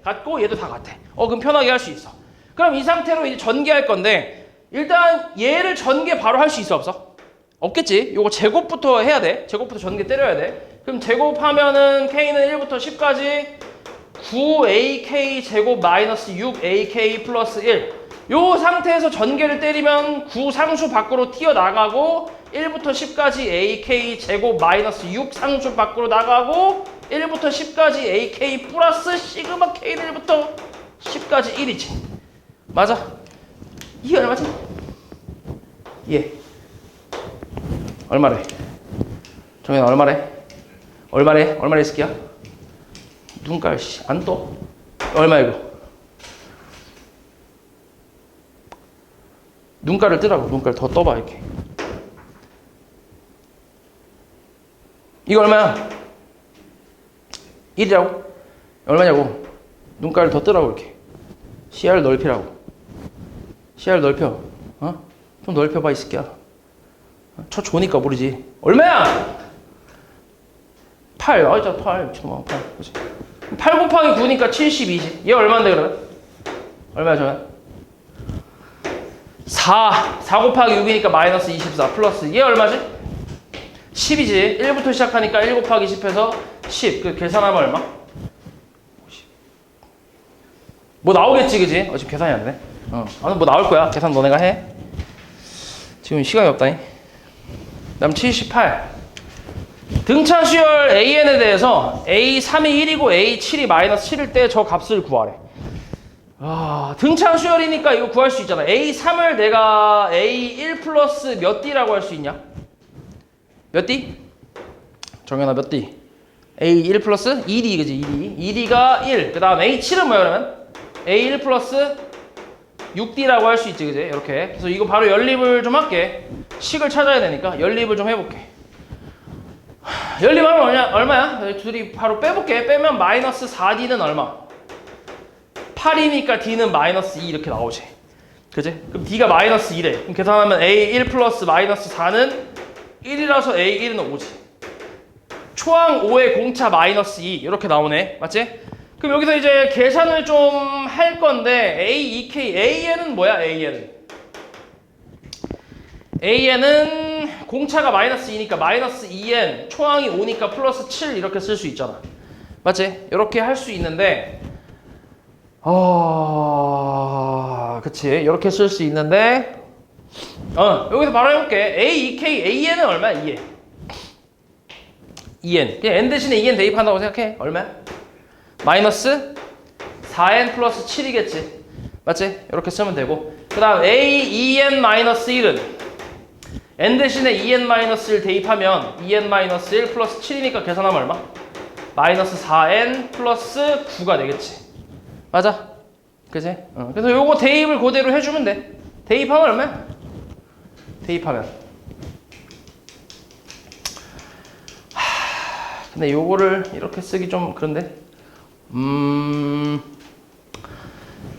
Speaker 1: 같고 얘도 다 같아. 그럼 편하게 할 수 있어. 그럼 이 상태로 이제 전개할 건데 일단 얘를 전개 바로 할 수 있어 없어? 없겠지. 요거 제곱부터 해야 돼. 제곱부터 전개 때려야 돼. 그럼 제곱하면은 K는 1부터 10까지 9AK 제곱 마이너스 6AK 플러스 1. 요 상태에서 전개를 때리면 9 상수 밖으로 튀어나가고 1부터 10까지 AK 제곱 마이너스 6 상수 밖으로 나가고 1부터 10까지 AK 플러스 시그마 K는 1부터 10까지 1이지. 맞아? 이게 얼마지? 예. 얼마래? 정현 얼마래? 얼마래 이 새끼야? 눈깔 씨 안 떠? 얼마 이거? 눈깔을 뜨라고. 눈깔 더 떠봐 이렇게. 이거 얼마야? 1이라고? 얼마냐고? 눈깔을 더 뜨라고 이렇게. 시야를 넓히라고. 시야를 넓혀. 좀 넓혀봐 이 새끼야. 쳐 좋으니까 모르지. 얼마야? 8. 진짜 8. 미친놈아 8. 그치? 8 곱하기 9니까 72지. 얘 얼마인데 그러면? 얼마야 저는? 4 곱하기 6이니까 마이너스 24 플러스 얘 얼마지? 10이지. 1부터 시작하니까 1 곱하기 10해서 10. 그 계산하면 얼마? 50. 뭐 나오겠지 그지? 지금 계산이 안 돼. 뭐 나올 거야. 계산 너네가 해. 지금 시간이 없다니. 다음 78. 등차 수열 AN에 대해서 A3이 1이고 A7이 마이너스 7일 때 저 값을 구하래. 등차 수열이니까 이거 구할 수 있잖아. A3을 내가 A1 플러스 몇 D라고 할 수 있냐? 몇 D? 정현아 몇 D? A1 플러스 2D 그지? 2D가 1. 그 다음 A7은 뭐야 그러면? A1 플러스 6D라고 할 수 있지 그지? 이렇게. 그래서 이거 바로 연립을 좀 할게. 식을 찾아야 되니까 연립을 좀 해볼게. 연립하면 얼마야? 둘이 바로 빼볼게. 빼면 마이너스 4D는 얼마? 8이니까 D는 마이너스 2 이렇게 나오지. 그지? 그럼 D가 마이너스 2래. 그럼 계산하면 A1 플러스 마이너스 4는 1이라서 A1은 5지. 초항 5의 공차 마이너스 2 이렇게 나오네. 맞지? 그럼 여기서 이제 계산을 좀 할 건데 A2K, AN은 뭐야? AN은 공차가 마이너스 2니까 마이너스 2N, 초항이 5니까 플러스 7 이렇게 쓸 수 있잖아. 맞지? 이렇게 할 수 있는데 그치. 이렇게 쓸 수 있는데 여기서 바로 해볼게. A2K, AN은 얼마야? 2N. 그냥 N 대신에 2N 대입한다고 생각해. 얼마야? 마이너스 4N 플러스 7이겠지. 맞지? 이렇게 쓰면 되고. 그 다음 A2N-1은 N 대신에 2N-1 대입하면 2N-1 플러스 7이니까 계산하면 얼마? 마이너스 4N 플러스 9가 되겠지. 맞아? 그치? 그래서 요거 대입을 그대로 해주면 돼. 대입하면 얼마야? 대입하면. 근데 요거를 이렇게 쓰기 좀 그런데.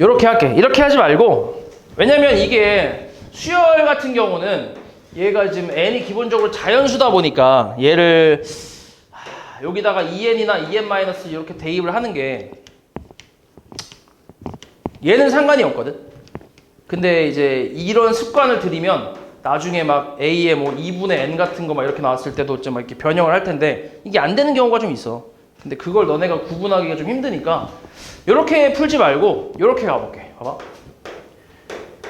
Speaker 1: 요렇게 할게. 이렇게 하지 말고. 왜냐면 이게 수열 같은 경우는 얘가 지금 n이 기본적으로 자연수다 보니까 얘를 여기다가 2n이나 2n- 이렇게 대입을 하는 게 얘는 상관이 없거든. 근데 이제 이런 습관을 들이면 나중에 막 a의 뭐 2분의 n 같은 거 막 이렇게 나왔을 때도 좀 이렇게 변형을 할 텐데 이게 안 되는 경우가 좀 있어. 근데 그걸 너네가 구분하기가 좀 힘드니까 이렇게 풀지 말고 이렇게 가볼게. 봐봐.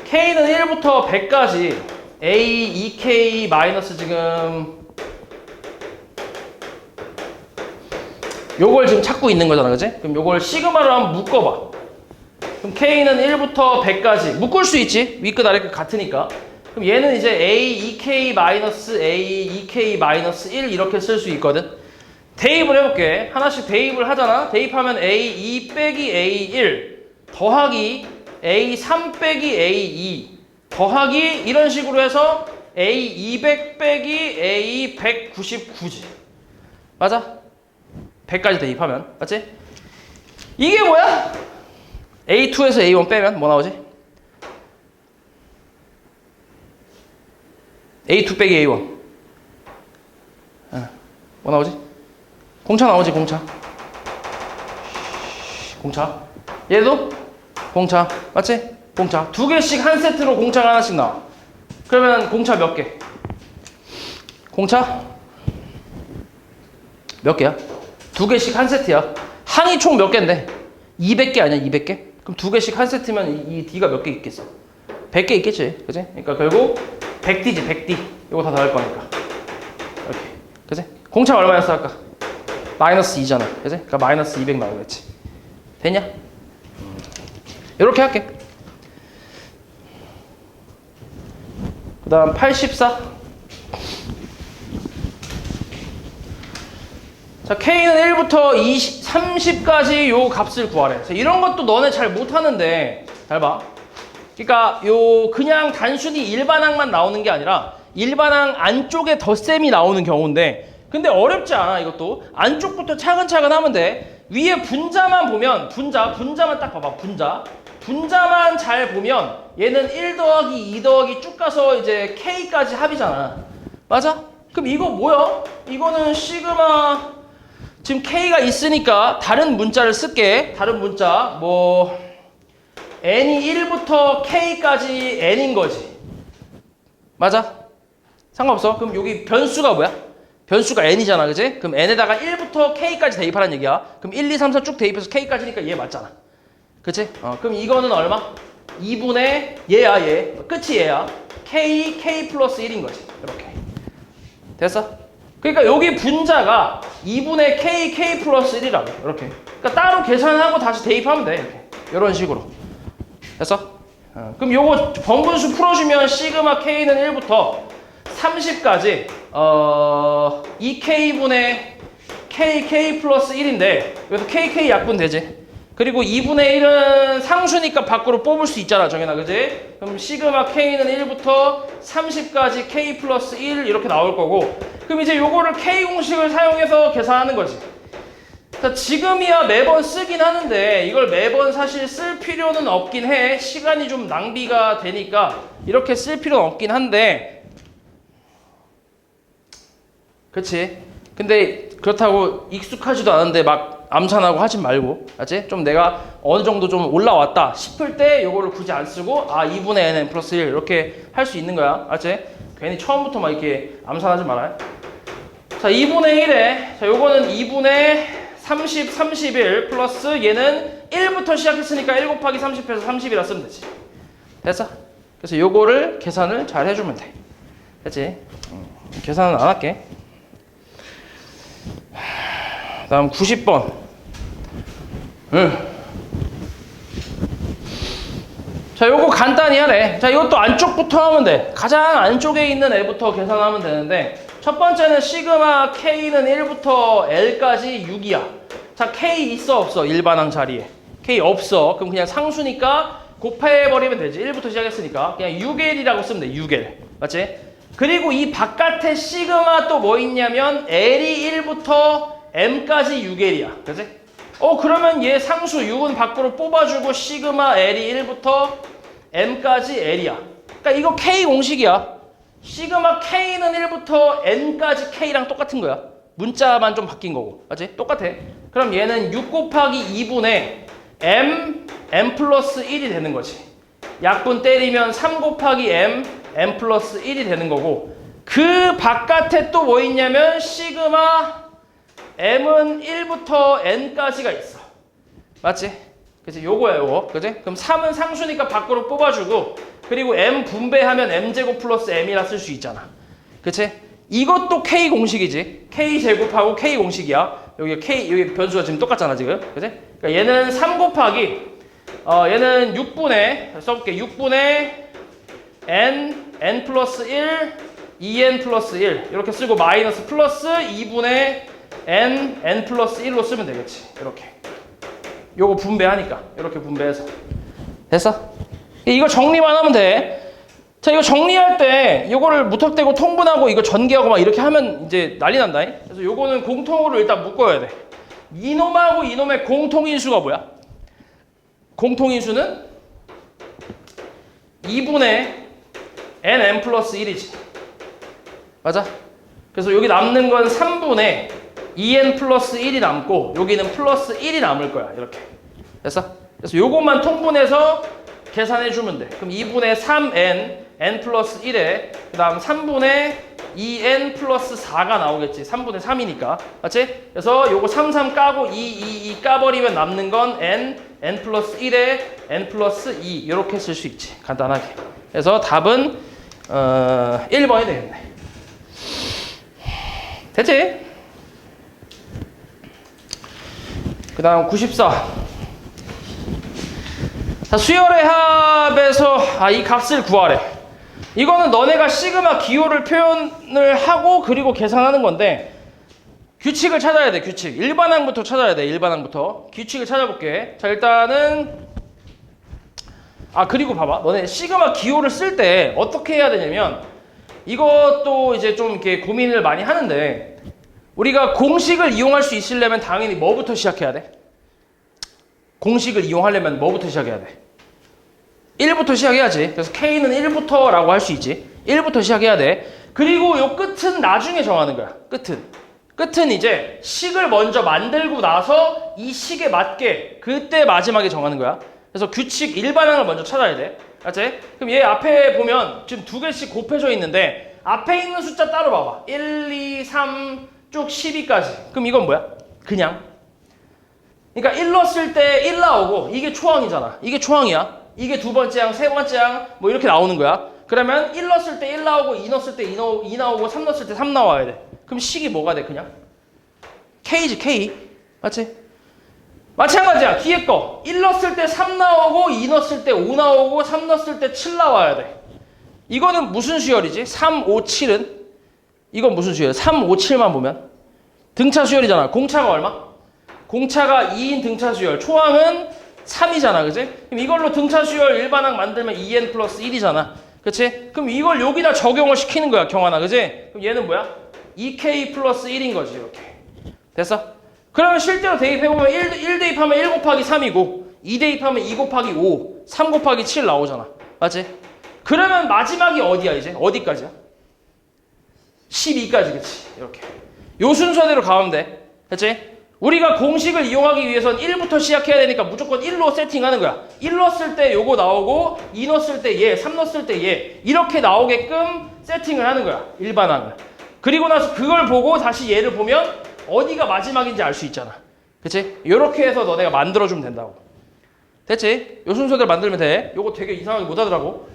Speaker 1: k는 1부터 100까지 a 2k 마이너스 지금 요걸 지금 찾고 있는 거잖아, 그치? 그럼 요걸 시그마로 한번 묶어봐. 그럼 k는 1부터 100까지 묶을 수 있지? 위끝 아래끝 같으니까. 그럼 얘는 이제 a 2k 마이너스 a 2k 마이너스 1 이렇게 쓸 수 있거든. 대입을 해볼게. 하나씩 대입을 하잖아. 대입하면 a2 빼기 a1 더하기 a3 빼기 a2 더하기 이런 식으로 해서 a200 빼기 a199지. 맞아? 100까지 대입하면. 맞지? 이게 뭐야? A2에서 A1 빼면 뭐 나오지? A2 빼기 A1 뭐 나오지? 공차 나오지. 공차. 공차. 얘도 공차. 맞지? 공차. 두 개씩 한 세트로 공차가 하나씩 나와. 그러면 공차 몇 개? 공차 몇 개야? 두 개씩 한 세트야. 항이 총 몇 개인데? 200개 아니야? 200개? 그럼 두 개씩 한 세트면 이 D가 몇 개 있겠어? 100개 있겠지. 그치? 그러니까 결국 100D지. 100D. 이거 다 더할 거니까. 이렇게. 그치? 공차 얼마였어 아까? 마이너스 2잖아. 그치? 그러니까 마이너스 200 나오겠지. 됐냐? 이렇게 할게. 그 다음 84. 자, K는 1부터 20, 30까지 요 값을 구하래. 자, 이런 것도 너네 잘 못하는데, 잘 봐. 그러니까 요 그냥 단순히 일반항만 나오는 게 아니라 일반항 안쪽에 덧셈이 나오는 경우인데, 근데 어렵지 않아. 이것도 안쪽부터 차근차근 하면 돼. 위에 분자만 보면 분자만 딱 봐봐. 분자만 잘 보면 얘는 1 더하기 2 더하기 쭉 가서 이제 K까지 합이잖아. 맞아? 그럼 이거 뭐야? 이거는 시그마. 지금 K가 있으니까 다른 문자를 쓸게. 다른 문자 뭐 n이 1부터 K까지 n인 거지. 맞아? 상관없어. 그럼 여기 변수가 뭐야? 변수가 n이잖아. 그지? 그럼 n에다가 1부터 K까지 대입하라는 얘기야. 그럼 1, 2, 3, 4 쭉 대입해서 K까지니까 얘 맞잖아. 그치? 그럼 이거는 얼마? 2분의 얘야. 얘 끝이 얘야. K 플러스 1인 거지. 이렇게 됐어? 그러니까 여기 분자가 2분의 K 플러스 1이라고. 이렇게. 그러니까 따로 계산하고 다시 대입하면 돼. 이렇게. 이런 식으로. 됐어? 그럼 요거 번분수 풀어주면 시그마 K는 1부터 30까지 2K분의 K 플러스 1인데 여기서 KK 약분 되지? 그리고 2분의 1은 상수니까 밖으로 뽑을 수 있잖아, 정현아. 그지? 그럼 시그마 K는 1부터 30까지 K 플러스 1 이렇게 나올 거고, 그럼 이제 요거를 K 공식을 사용해서 계산하는 거지. 자, 지금이야 매번 쓰긴 하는데 이걸 매번 사실 쓸 필요는 없긴 해. 시간이 좀 낭비가 되니까 이렇게 쓸 필요는 없긴 한데, 그치? 근데 그렇다고 익숙하지도 않은데 막 암산하고 하진 말고, 알지? 좀 내가 어느 정도 좀 올라왔다 싶을 때 요거를 굳이 안 쓰고 2분의 n 플러스 1 이렇게 할 수 있는 거야. 알지? 괜히 처음부터 막 이렇게 암산하지 말아요. 자, 2분의 1에 자, 요거는 2분의 30, 31 플러스 얘는 1부터 시작했으니까 1 곱하기 30해서 30이라 쓰면 되지. 됐어? 그래서 요거를 계산을 잘 해주면 돼. 됐지? 계산은 안 할게. 다음 90번. 자, 요거 간단히 하래. 자, 이것도 안쪽부터 하면 돼. 가장 안쪽에 있는 애부터 계산하면 되는데, 첫 번째는 시그마 K는 1부터 L까지 6이야. 자, K 있어 없어? 일반항 자리에. K 없어. 그럼 그냥 상수니까 곱해버리면 되지. 1부터 시작했으니까 그냥 6L이라고 쓰면 돼. 6L. 맞지? 그리고 이 바깥에 시그마 또 뭐 있냐면 L이 1부터 M까지 6L이야. 그치? 그러면 얘 상수 6은 밖으로 뽑아주고 시그마 L이 1부터 M까지 L이야. 그러니까 이거 K 공식이야. 시그마 K는 1부터 N까지 K랑 똑같은 거야. 문자만 좀 바뀐 거고. 맞지? 똑같아. 그럼 얘는 6 곱하기 2분의 M 플러스 1이 되는 거지. 약분 때리면 3 곱하기 M 플러스 1이 되는 거고, 그 바깥에 또 뭐 있냐면 시그마 M은 1부터 N까지가 있어. 맞지? 그치? 요거야 요거. 그치? 그럼 3은 상수니까 밖으로 뽑아주고, 그리고 M 분배하면 M제곱 플러스 M이라 쓸 수 있잖아. 그치? 이것도 K 공식이지. K 제곱하고 K 공식이야. 여기 변수가 지금 똑같잖아 지금. 그치? 그러니까 얘는 3 곱하기 얘는 6분의 써볼게. 6분의 N 플러스 1 2N 플러스 1 이렇게 쓰고 마이너스 플러스 2분의 N 플러스 1로 쓰면 되겠지. 이렇게 요거 분배하니까 이렇게 분배해서 됐어? 이거 정리만 하면 돼. 자, 이거 정리할 때 이거를 무턱대고 통분하고 이거 전개하고 막 이렇게 하면 이제 난리 난다. 그래서 요거는 공통으로 일단 묶어야 돼. 이놈하고 이놈의 공통인수가 뭐야? 공통인수는 2분의 N 플러스 1이지. 맞아? 그래서 여기 남는 건 3분의 2N 플러스 1이 남고 여기는 플러스 1이 남을 거야. 이렇게. 됐어? 그래서 요것만 통분해서 계산해주면 돼. 그럼 2분의 3N 플러스 1에 그 다음 3분의 2N 플러스 4가 나오겠지. 3분의 3이니까. 맞지? 그래서 요거 3 까고 2 까버리면 남는 건 N 플러스 1에 N 플러스 2 이렇게 쓸 수 있지. 간단하게. 그래서 답은 1번이 되겠네. 됐지? 그 다음 94. 자, 수열의 합에서 이 값을 구하래. 이거는 너네가 시그마 기호를 표현을 하고 그리고 계산하는 건데 규칙을 찾아야 돼. 규칙. 일반항부터 찾아야 돼. 일반항부터. 규칙을 찾아볼게. 자, 일단은 그리고 봐봐. 너네 시그마 기호를 쓸 때 어떻게 해야 되냐면 이것도 이제 좀 이렇게 고민을 많이 하는데 우리가 공식을 이용할 수 있으려면 당연히 뭐부터 시작해야 돼? 공식을 이용하려면 뭐부터 시작해야 돼? 1부터 시작해야지. 그래서 K는 1부터 라고 할 수 있지. 1부터 시작해야 돼. 그리고 요 끝은 나중에 정하는 거야. 끝은 이제 식을 먼저 만들고 나서 이 식에 맞게 그때 마지막에 정하는 거야. 그래서 규칙 일반항을 먼저 찾아야 돼. 알았지? 그럼 얘 앞에 보면 지금 2개씩 곱해져 있는데 앞에 있는 숫자 따로 봐봐. 1, 2, 3 쭉 12까지. 그럼 이건 뭐야? 그냥. 그러니까 1 넣었을 때 1 나오고 이게 초항이잖아. 이게 초항이야. 이게 두 번째 항, 세 번째 항 뭐 이렇게 나오는 거야. 그러면 1 넣었을 때 1 나오고 2 넣었을 때 2 나오고 3 넣었을 때 3 나와야 돼. 그럼 식이 뭐가 돼? 그냥 K지 K. 맞지? 마찬가지야. 뒤에 거 1 넣었을 때 3 나오고 2 넣었을 때 5 나오고 3 넣었을 때 7 나와야 돼. 이거는 무슨 수열이지? 3, 5, 7은? 이건 무슨 수열이야? 3, 5, 7만 보면 등차 수열이잖아. 공차가 얼마? 공차가 2인 등차 수열. 초항은 3이잖아. 그치? 그럼 이걸로 등차 수열 일반항 만들면 2n 플러스 1이잖아. 그치? 그럼 이걸 여기다 적용을 시키는 거야. 경환아. 그치? 그럼 얘는 뭐야? 2k 플러스 1인 거지. 이렇게. 됐어? 그러면 실제로 대입해보면 1 대입하면 1 곱하기 3이고 2 대입하면 2 곱하기 5 3 곱하기 7 나오잖아. 맞지? 그러면 마지막이 어디야 이제? 어디까지야? 12까지. 그치? 이렇게. 요 순서대로 가면 돼. 됐지? 우리가 공식을 이용하기 위해선 1부터 시작해야 되니까 무조건 1로 세팅하는 거야. 1 넣었을 때 요거 나오고 2 넣었을 때 얘, 3 넣었을 때 얘 이렇게 나오게끔 세팅을 하는 거야. 일반항을. 그리고 나서 그걸 보고 다시 얘를 보면 어디가 마지막인지 알 수 있잖아. 그치? 요렇게 해서 너네가 만들어주면 된다고. 됐지? 요 순서대로 만들면 돼. 요거 되게 이상하게 못하더라고.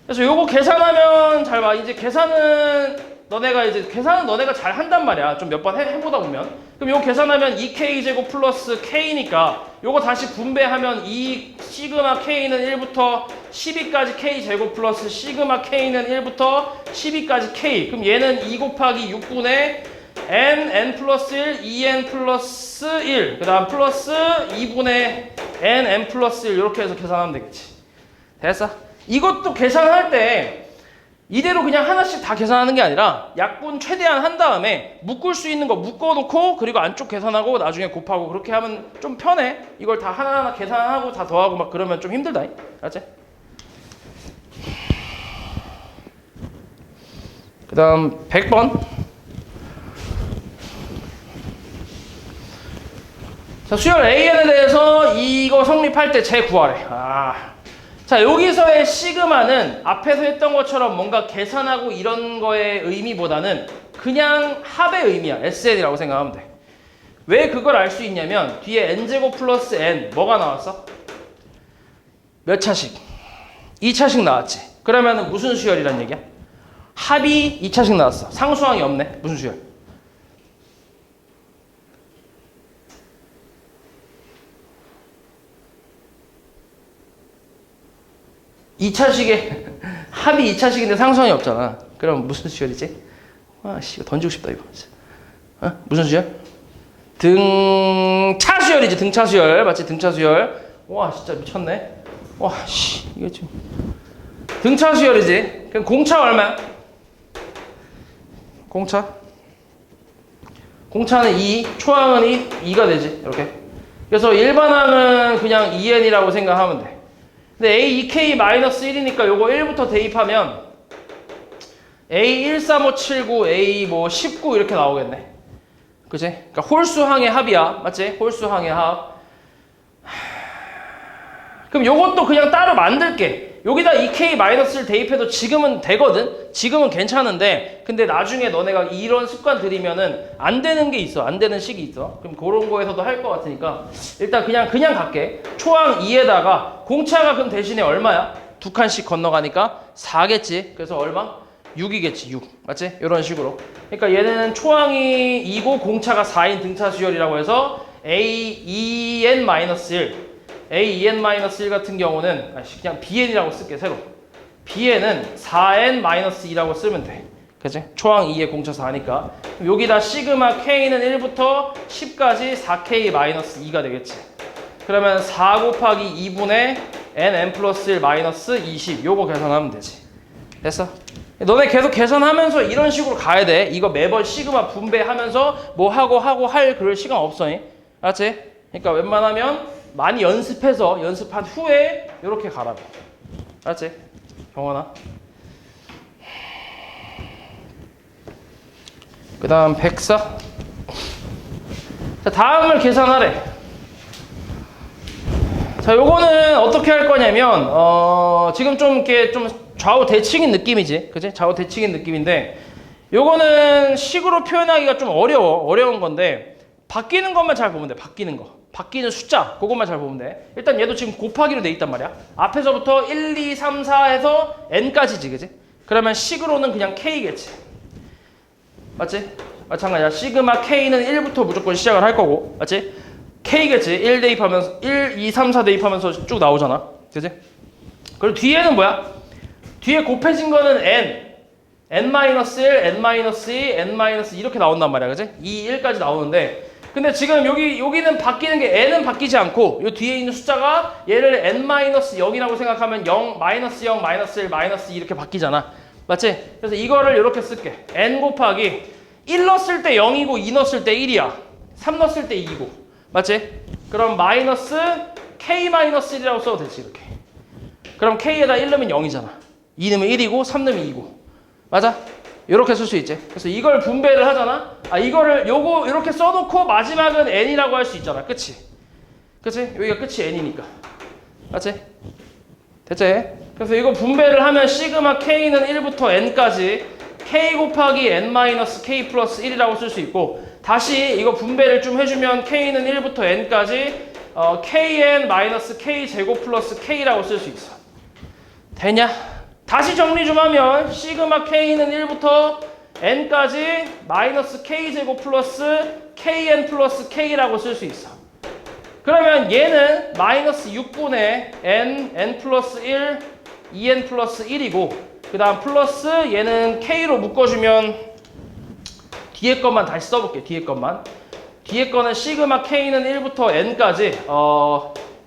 Speaker 1: 그래서 요거 계산하면 잘 봐. 이제 계산은 너네가 잘 한단 말이야. 좀 몇 번 해보다 보면. 그럼 요거 계산하면 2k 제곱 플러스 k니까 요거 다시 분배하면 이 시그마 k는 1부터 12까지 k 제곱 플러스 시그마 k는 1부터 12까지 k. 그럼 얘는 2 곱하기 6분의 n 플러스 1, 2n 플러스 1. 그 다음 플러스 2분의 n 플러스 1 이렇게 해서 계산하면 되겠지. 됐어? 이것도 계산할 때 이대로 그냥 하나씩 다 계산하는 게 아니라 약분 최대한 한 다음에 묶을 수 있는 거 묶어놓고 그리고 안쪽 계산하고 나중에 곱하고 그렇게 하면 좀 편해. 이걸 다 하나하나 계산하고 다 더하고 막 그러면 좀 힘들다. 알았지? 그 다음 100번. 자, 수열 AN에 대해서 이거 성립할 때 재구하래. 자, 여기서의 시그마는 앞에서 했던 것처럼 뭔가 계산하고 이런 거의 의미보다는 그냥 합의 의미야. SN이라고 생각하면 돼. 왜 그걸 알 수 있냐면 뒤에 n제곱 플러스 n 뭐가 나왔어? 몇 차식? 2차식 나왔지. 그러면 무슨 수열이란 얘기야? 합이 2차식 나왔어. 상수항이 없네. 무슨 수열? 2차식에 합이 2차식인데 상수항이 없잖아. 그럼 무슨 수열이지? 씨, 던지고 싶다 이거. 무슨 수열? 등차 수열이지. 등차 수열. 맞지? 등차 수열. 와, 진짜 미쳤네. 와, 씨, 이게 지금 등차 수열이지. 그럼 공차 얼마야? 공차는 2, 초항은 2가 되지. 이렇게. 그래서 일반항은 그냥 2n이라고 생각하면 돼. 근데 A2K-1이니까 요거 1부터 대입하면 A13579, A19 이렇게 나오겠네. 그치? 그러니까 홀수항의 합이야. 맞지? 홀수항의 합. 그럼 요것도 그냥 따로 만들게. 여기다 2K-를 대입해도 지금은 되거든? 지금은 괜찮은데 근데 나중에 너네가 이런 습관 들이면은 안 되는 게 있어. 안 되는 식이 있어. 그럼 그런 거에서도 할 것 같으니까 일단 그냥 갈게. 초항 2에다가 공차가 그럼 대신에 얼마야? 두 칸씩 건너가니까 4겠지. 그래서 얼마? 6이겠지. 6. 맞지? 이런 식으로. 그러니까 얘는 초항이 2고 공차가 4인 등차 수열이라고 해서 A2n-1 A2n-1 같은 경우는 그냥 BN이라고 쓸게. 새로 BN은 4n-2라고 쓰면 돼. 그치? 초항 2에 공차 4니까 여기다 시그마 K는 1부터 10까지 4K-2가 되겠지. 그러면 4 곱하기 2분의 nn 플러스 1 마이너스 20 요거 계산하면 되지. 됐어? 너네 계속 계산하면서 이런 식으로 가야 돼. 이거 매번 시그마 분배하면서 뭐 하고 할 그럴 시간 없어. 알았지? 그러니까 웬만하면 많이 연습한 후에 이렇게 가라고. 알았지? 경원아. 그 다음 104. 자, 다음을 계산하래. 자, 요거는 어떻게 할 거냐면 지금 좀 이렇게 좀 좌우 대칭인 느낌이지. 그치? 좌우 대칭인 느낌인데 요거는 식으로 표현하기가 좀 어려운 건데 바뀌는 것만 잘 보면 돼. 바뀌는 숫자 그것만 잘 보면 돼. 일단 얘도 지금 곱하기로 돼 있단 말이야. 앞에서부터 1, 2, 3, 4에서 n까지지. 그지? 그러면 식으로는 그냥 k겠지. 맞지? 마찬가지야. 시그마 k는 1부터 무조건 시작을 할 거고. 맞지? k겠지. 1 대입하면서 1, 2, 3, 4 대입하면서 쭉 나오잖아. 그지? 그리고 뒤에는 뭐야? 뒤에 곱해진 거는 n-1, n-2, n-2 이렇게 나온단 말이야. 그지? 2, 1까지 나오는데 근데 지금 여기는 바뀌는 게 n은 바뀌지 않고 요 뒤에 있는 숫자가 얘를 n-0이라고 생각하면 0, 마이너스 0, 마이너스 1, 마이너스 2 이렇게 바뀌잖아. 맞지? 그래서 이거를 이렇게 쓸게. n 곱하기 1 넣었을 때 0이고 2 넣었을 때 1이야. 3 넣었을 때 2고. 맞지? 그럼 마이너스 k-1이라고 써도 되지. 이렇게. 그럼 k에다 1 넣으면 0이잖아. 2 넣으면 1이고 3 넣으면 2고. 맞아? 이렇게 쓸 수 있지. 그래서 이걸 분배를 하잖아. 요거 이렇게 써놓고 마지막은 n이라고 할 수 있잖아. 그치? 여기가 끝이 n이니까. 맞지? 됐지? 그래서 이거 분배를 하면 시그마 k는 1부터 n까지 k 곱하기 n-k 플러스 1이라고 쓸 수 있고 다시 이거 분배를 좀 해주면 k는 1부터 n까지 kn-k 제곱 플러스 k라고 쓸 수 있어. 되냐? 다시 정리 좀 하면 시그마 k는 1부터 n까지 마이너스 k제곱 플러스 kn 플러스 k라고 쓸 수 있어. 그러면 얘는 마이너스 6분의 n 플러스 1, 2n 플러스 1이고 그 다음 플러스 얘는 k로 묶어주면 뒤에 것만 다시 써볼게. 뒤에 거는 시그마 k는 1부터 n까지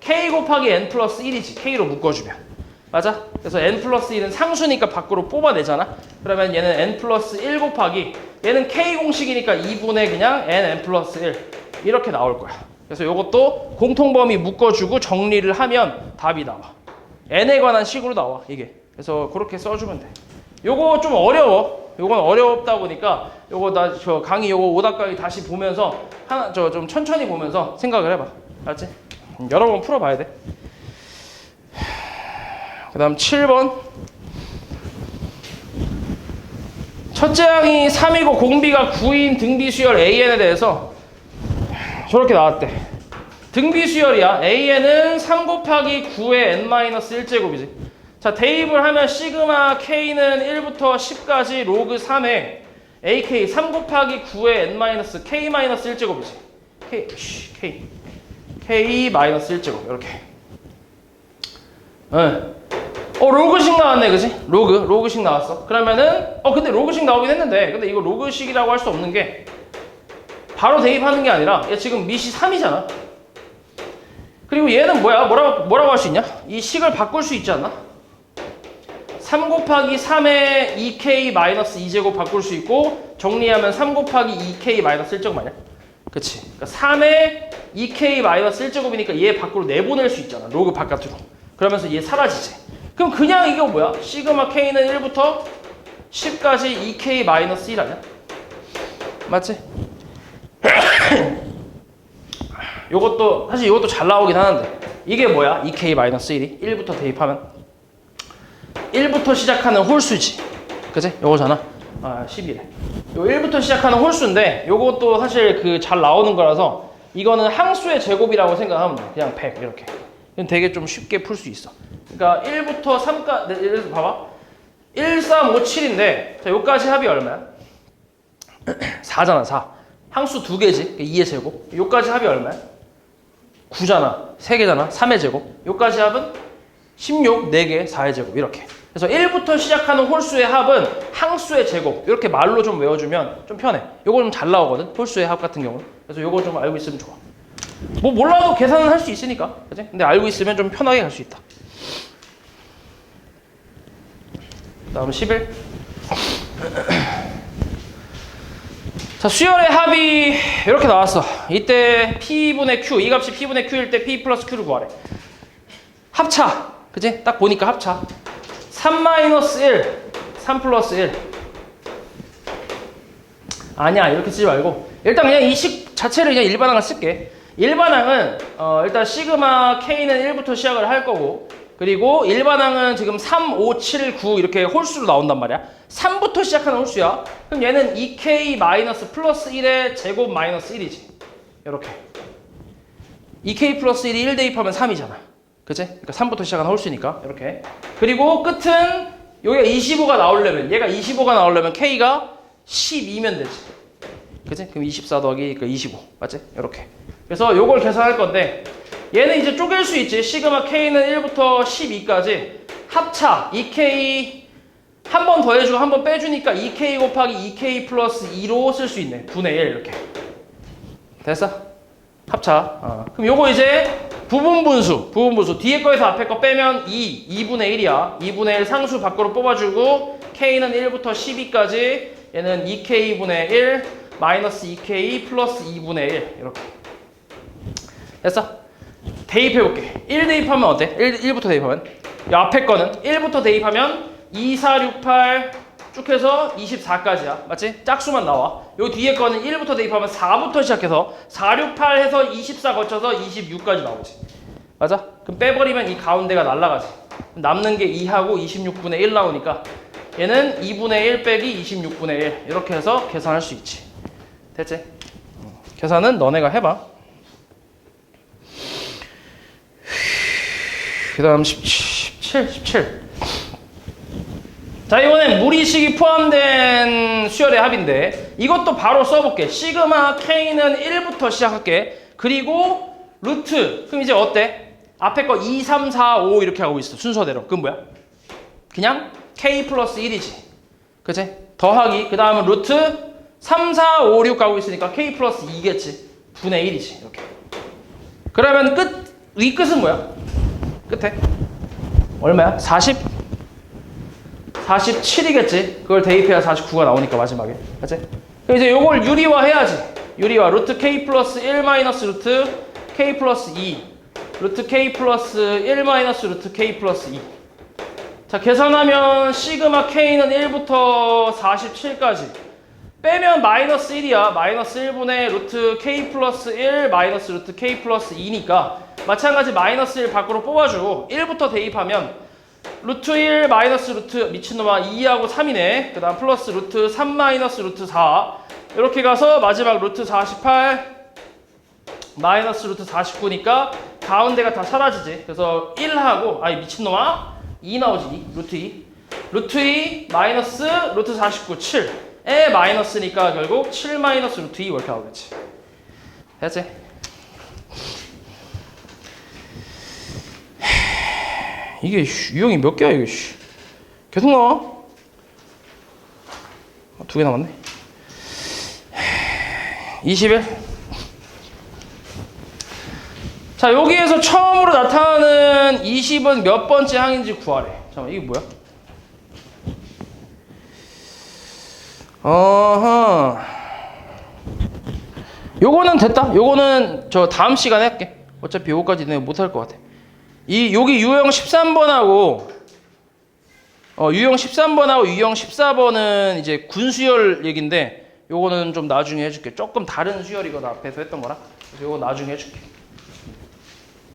Speaker 1: k 곱하기 n 플러스 1이지. k로 묶어주면. 맞아? 그래서 n 플러스 1은 상수니까 밖으로 뽑아내잖아. 그러면 얘는 n 플러스 1 곱하기 얘는 k 공식이니까 2분의 그냥 n 플러스 1 이렇게 나올 거야. 그래서 이것도 공통범위 묶어주고 정리를 하면 답이 나와. n에 관한 식으로 나와 이게. 그래서 그렇게 써주면 돼. 요거 좀 어려워. 요건 어렵다 보니까 요거 나 저 강의 요거 오답 강의 다시 보면서 하나 저 좀 천천히 보면서 생각을 해봐. 알았지? 여러 번 풀어봐야 돼. 그 다음 7번. 첫째 항이 3이고 공비가 9인 등비 수열 AN에 대해서 저렇게 나왔대. 등비 수열이야. AN은 3 곱하기 9의 n-1제곱이지. 자, 대입을 하면 시그마 K는 1부터 10까지 로그 3에 AK 3 곱하기 9의 n-K-1제곱이지. K-1제곱 이렇게. 로그식 나왔네, 그지? 로그식 나왔어. 그러면은, 근데 로그식 나오긴 했는데, 근데 이거 로그식이라고 할 수 없는 게, 바로 대입하는 게 아니라, 얘 지금 밑이 3이잖아. 그리고 얘는 뭐야? 뭐라고 할 수 있냐? 이 식을 바꿀 수 있지 않나? 3 곱하기 3의 2k-2제곱 바꿀 수 있고, 정리하면 3 곱하기 2k-1제곱 아니야? 그치? 그러니까 3의 2k-1제곱이니까 얘 밖으로 내보낼 수 있잖아. 로그 바깥으로. 그러면서 얘 사라지지. 그럼 그냥 이거 뭐야? 시그마 K는 1부터 10까지 2K-1 아니야? 맞지? 사실 이것도 잘 나오긴 하는데 이게 뭐야? 2K-1이 1부터 대입하면 1부터 시작하는 홀수지. 그치? 요거잖아. 11에. 요 1부터 시작하는 홀수인데 요것도 사실 그 잘 나오는 거라서 이거는 항수의 제곱이라고 생각하면 돼. 그냥 100 이렇게. 되게 좀 쉽게 풀 수 있어. 그러니까 1부터 3까지, 예를 들어서 봐봐. 1, 3, 5, 7인데, 자, 요까지 합이 얼마야? 4잖아, 4. 항수 2개지. 2의 제곱. 요까지 합이 얼마야? 9잖아. 3개잖아. 3의 제곱. 요까지 합은 16, 4개, 4의 제곱. 이렇게. 그래서 1부터 시작하는 홀수의 합은 항수의 제곱. 이렇게 말로 좀 외워주면 좀 편해. 요거 좀 잘 나오거든. 홀수의 합 같은 경우는. 그래서 요거 좀 알고 있으면 좋아. 뭐 몰라도 계산은 할 수 있으니까. 그치? 근데 알고 있으면 좀 편하게 갈 수 있다. 다음 11. 자, 수열의 합이 이렇게 나왔어. 이때 P분의 Q, 이 값이 P분의 Q일 때 P 플러스 Q를 구하래. 합차. 그치? 딱 보니까 합차. 3-1, 3 플러스 1. 아니야, 이렇게 쓰지 말고. 일단 그냥 이 식 자체를 그냥 일반항을 쓸게. 일반항은 일단 시그마 K는 1부터 시작을 할 거고, 그리고 일반항은 지금 3, 5, 7, 9 이렇게 홀수로 나온단 말이야. 3부터 시작하는 홀수야. 그럼 얘는 2K 마이너스 플러스 1의 제곱 마이너스 1이지. 이렇게. 2K 플러스 1이 1 대입하면 3이잖아. 그치? 그러니까 3부터 시작하는 홀수니까. 이렇게. 그리고 끝은 여기가 25가 나오려면, 얘가 25가 나오려면 K가 12면 되지. 그치? 그럼 24 더하기 25. 맞지? 이렇게. 그래서 요걸 계산할 건데, 얘는 이제 쪼갤 수 있지. 시그마 K는 1부터 12까지 합차 2K 한 번 더해주고 한 번 빼주니까 2K 곱하기 2K 플러스 2로 쓸 수 있네. 분의 1 이렇게. 됐어? 합차. 그럼 요거 이제 부분분수. 뒤에 거에서 앞에 거 빼면 2분의 1이야. 2분의 1 상수 밖으로 뽑아주고 K는 1부터 12까지 얘는 2K분의 1 마이너스 2K 플러스 2분의 1 이렇게. 됐어? 대입해볼게. 1 대입하면 어때? 1부터 대입하면? 이 앞에 거는 1부터 대입하면 2, 4, 6, 8 쭉 해서 24까지야. 맞지? 짝수만 나와. 요 뒤에 거는 1부터 대입하면 4부터 시작해서 4, 6, 8 해서 24 거쳐서 26까지 나오지. 맞아? 그럼 빼버리면 이 가운데가 날아가지. 남는 게 2하고 26분의 1 나오니까 얘는 2분의 1 빼기 26분의 1 이렇게 해서 계산할 수 있지. 됐지? 계산은 너네가 해봐. 그 다음 17. 자, 이번엔 무리식이 포함된 수열의 합인데 이것도 바로 써볼게. 시그마 K는 1부터 시작할게. 그리고 루트. 그럼 이제 어때? 앞에 거 2, 3, 4, 5 이렇게 하고 있어. 순서대로. 그럼 뭐야? 그냥 K 플러스 1이지. 그치? 더하기. 그 다음은 루트 3, 4, 5, 6 가고 있으니까 K 플러스 2겠지. 분의 1이지. 이렇게. 그러면 위 끝은 뭐야? 끝에 얼마야? 40? 47이겠지? 그걸 대입해야 49가 나오니까 마지막에. 그치? 그럼 이제 요걸 유리화 해야지. 유리화. 루트 k 플러스 1 마이너스 루트 k 플러스 2. 루트 k 플러스 1 마이너스 루트 k 플러스 2. 자, 계산하면 시그마 k는 1부터 47까지. 빼면 마이너스 1이야. 마이너스 1분의 루트 k 플러스 1 마이너스 루트 k 플러스 2니까 마찬가지 마이너스 1 밖으로 뽑아주고 1부터 대입하면 루트 1 마이너스 루트 미친놈아 2하고 3이네. 그 다음 플러스 루트 3 마이너스 루트 4 이렇게 가서 마지막 루트 48 마이너스 루트 49니까 가운데가 다 사라지지. 그래서 1하고 아이 미친놈아 2 나오지. 루트 2 루트 2 마이너스 루트 49 7에 마이너스니까 결국 7 마이너스 루트 2 이렇게 나오겠지. 됐지? 이게 유형이 몇 개야 이게. 계속 나와. 두 개 남았네. 21. 자, 여기에서 처음으로 나타나는 20은 몇 번째 항인지 구하래. 잠깐만, 이게 뭐야? 어허. 요거는 됐다. 요거는 저 다음 시간에 할게. 어차피 요거까지 내가 못할 것 같아. 여기 유형 13번하고 유형 13번하고 유형 14번은 이제 군수열 얘긴데 요거는 좀 나중에 해줄게. 조금 다른 수열이거든 앞에서 했던 거랑. 그래서 요거 나중에 해줄게.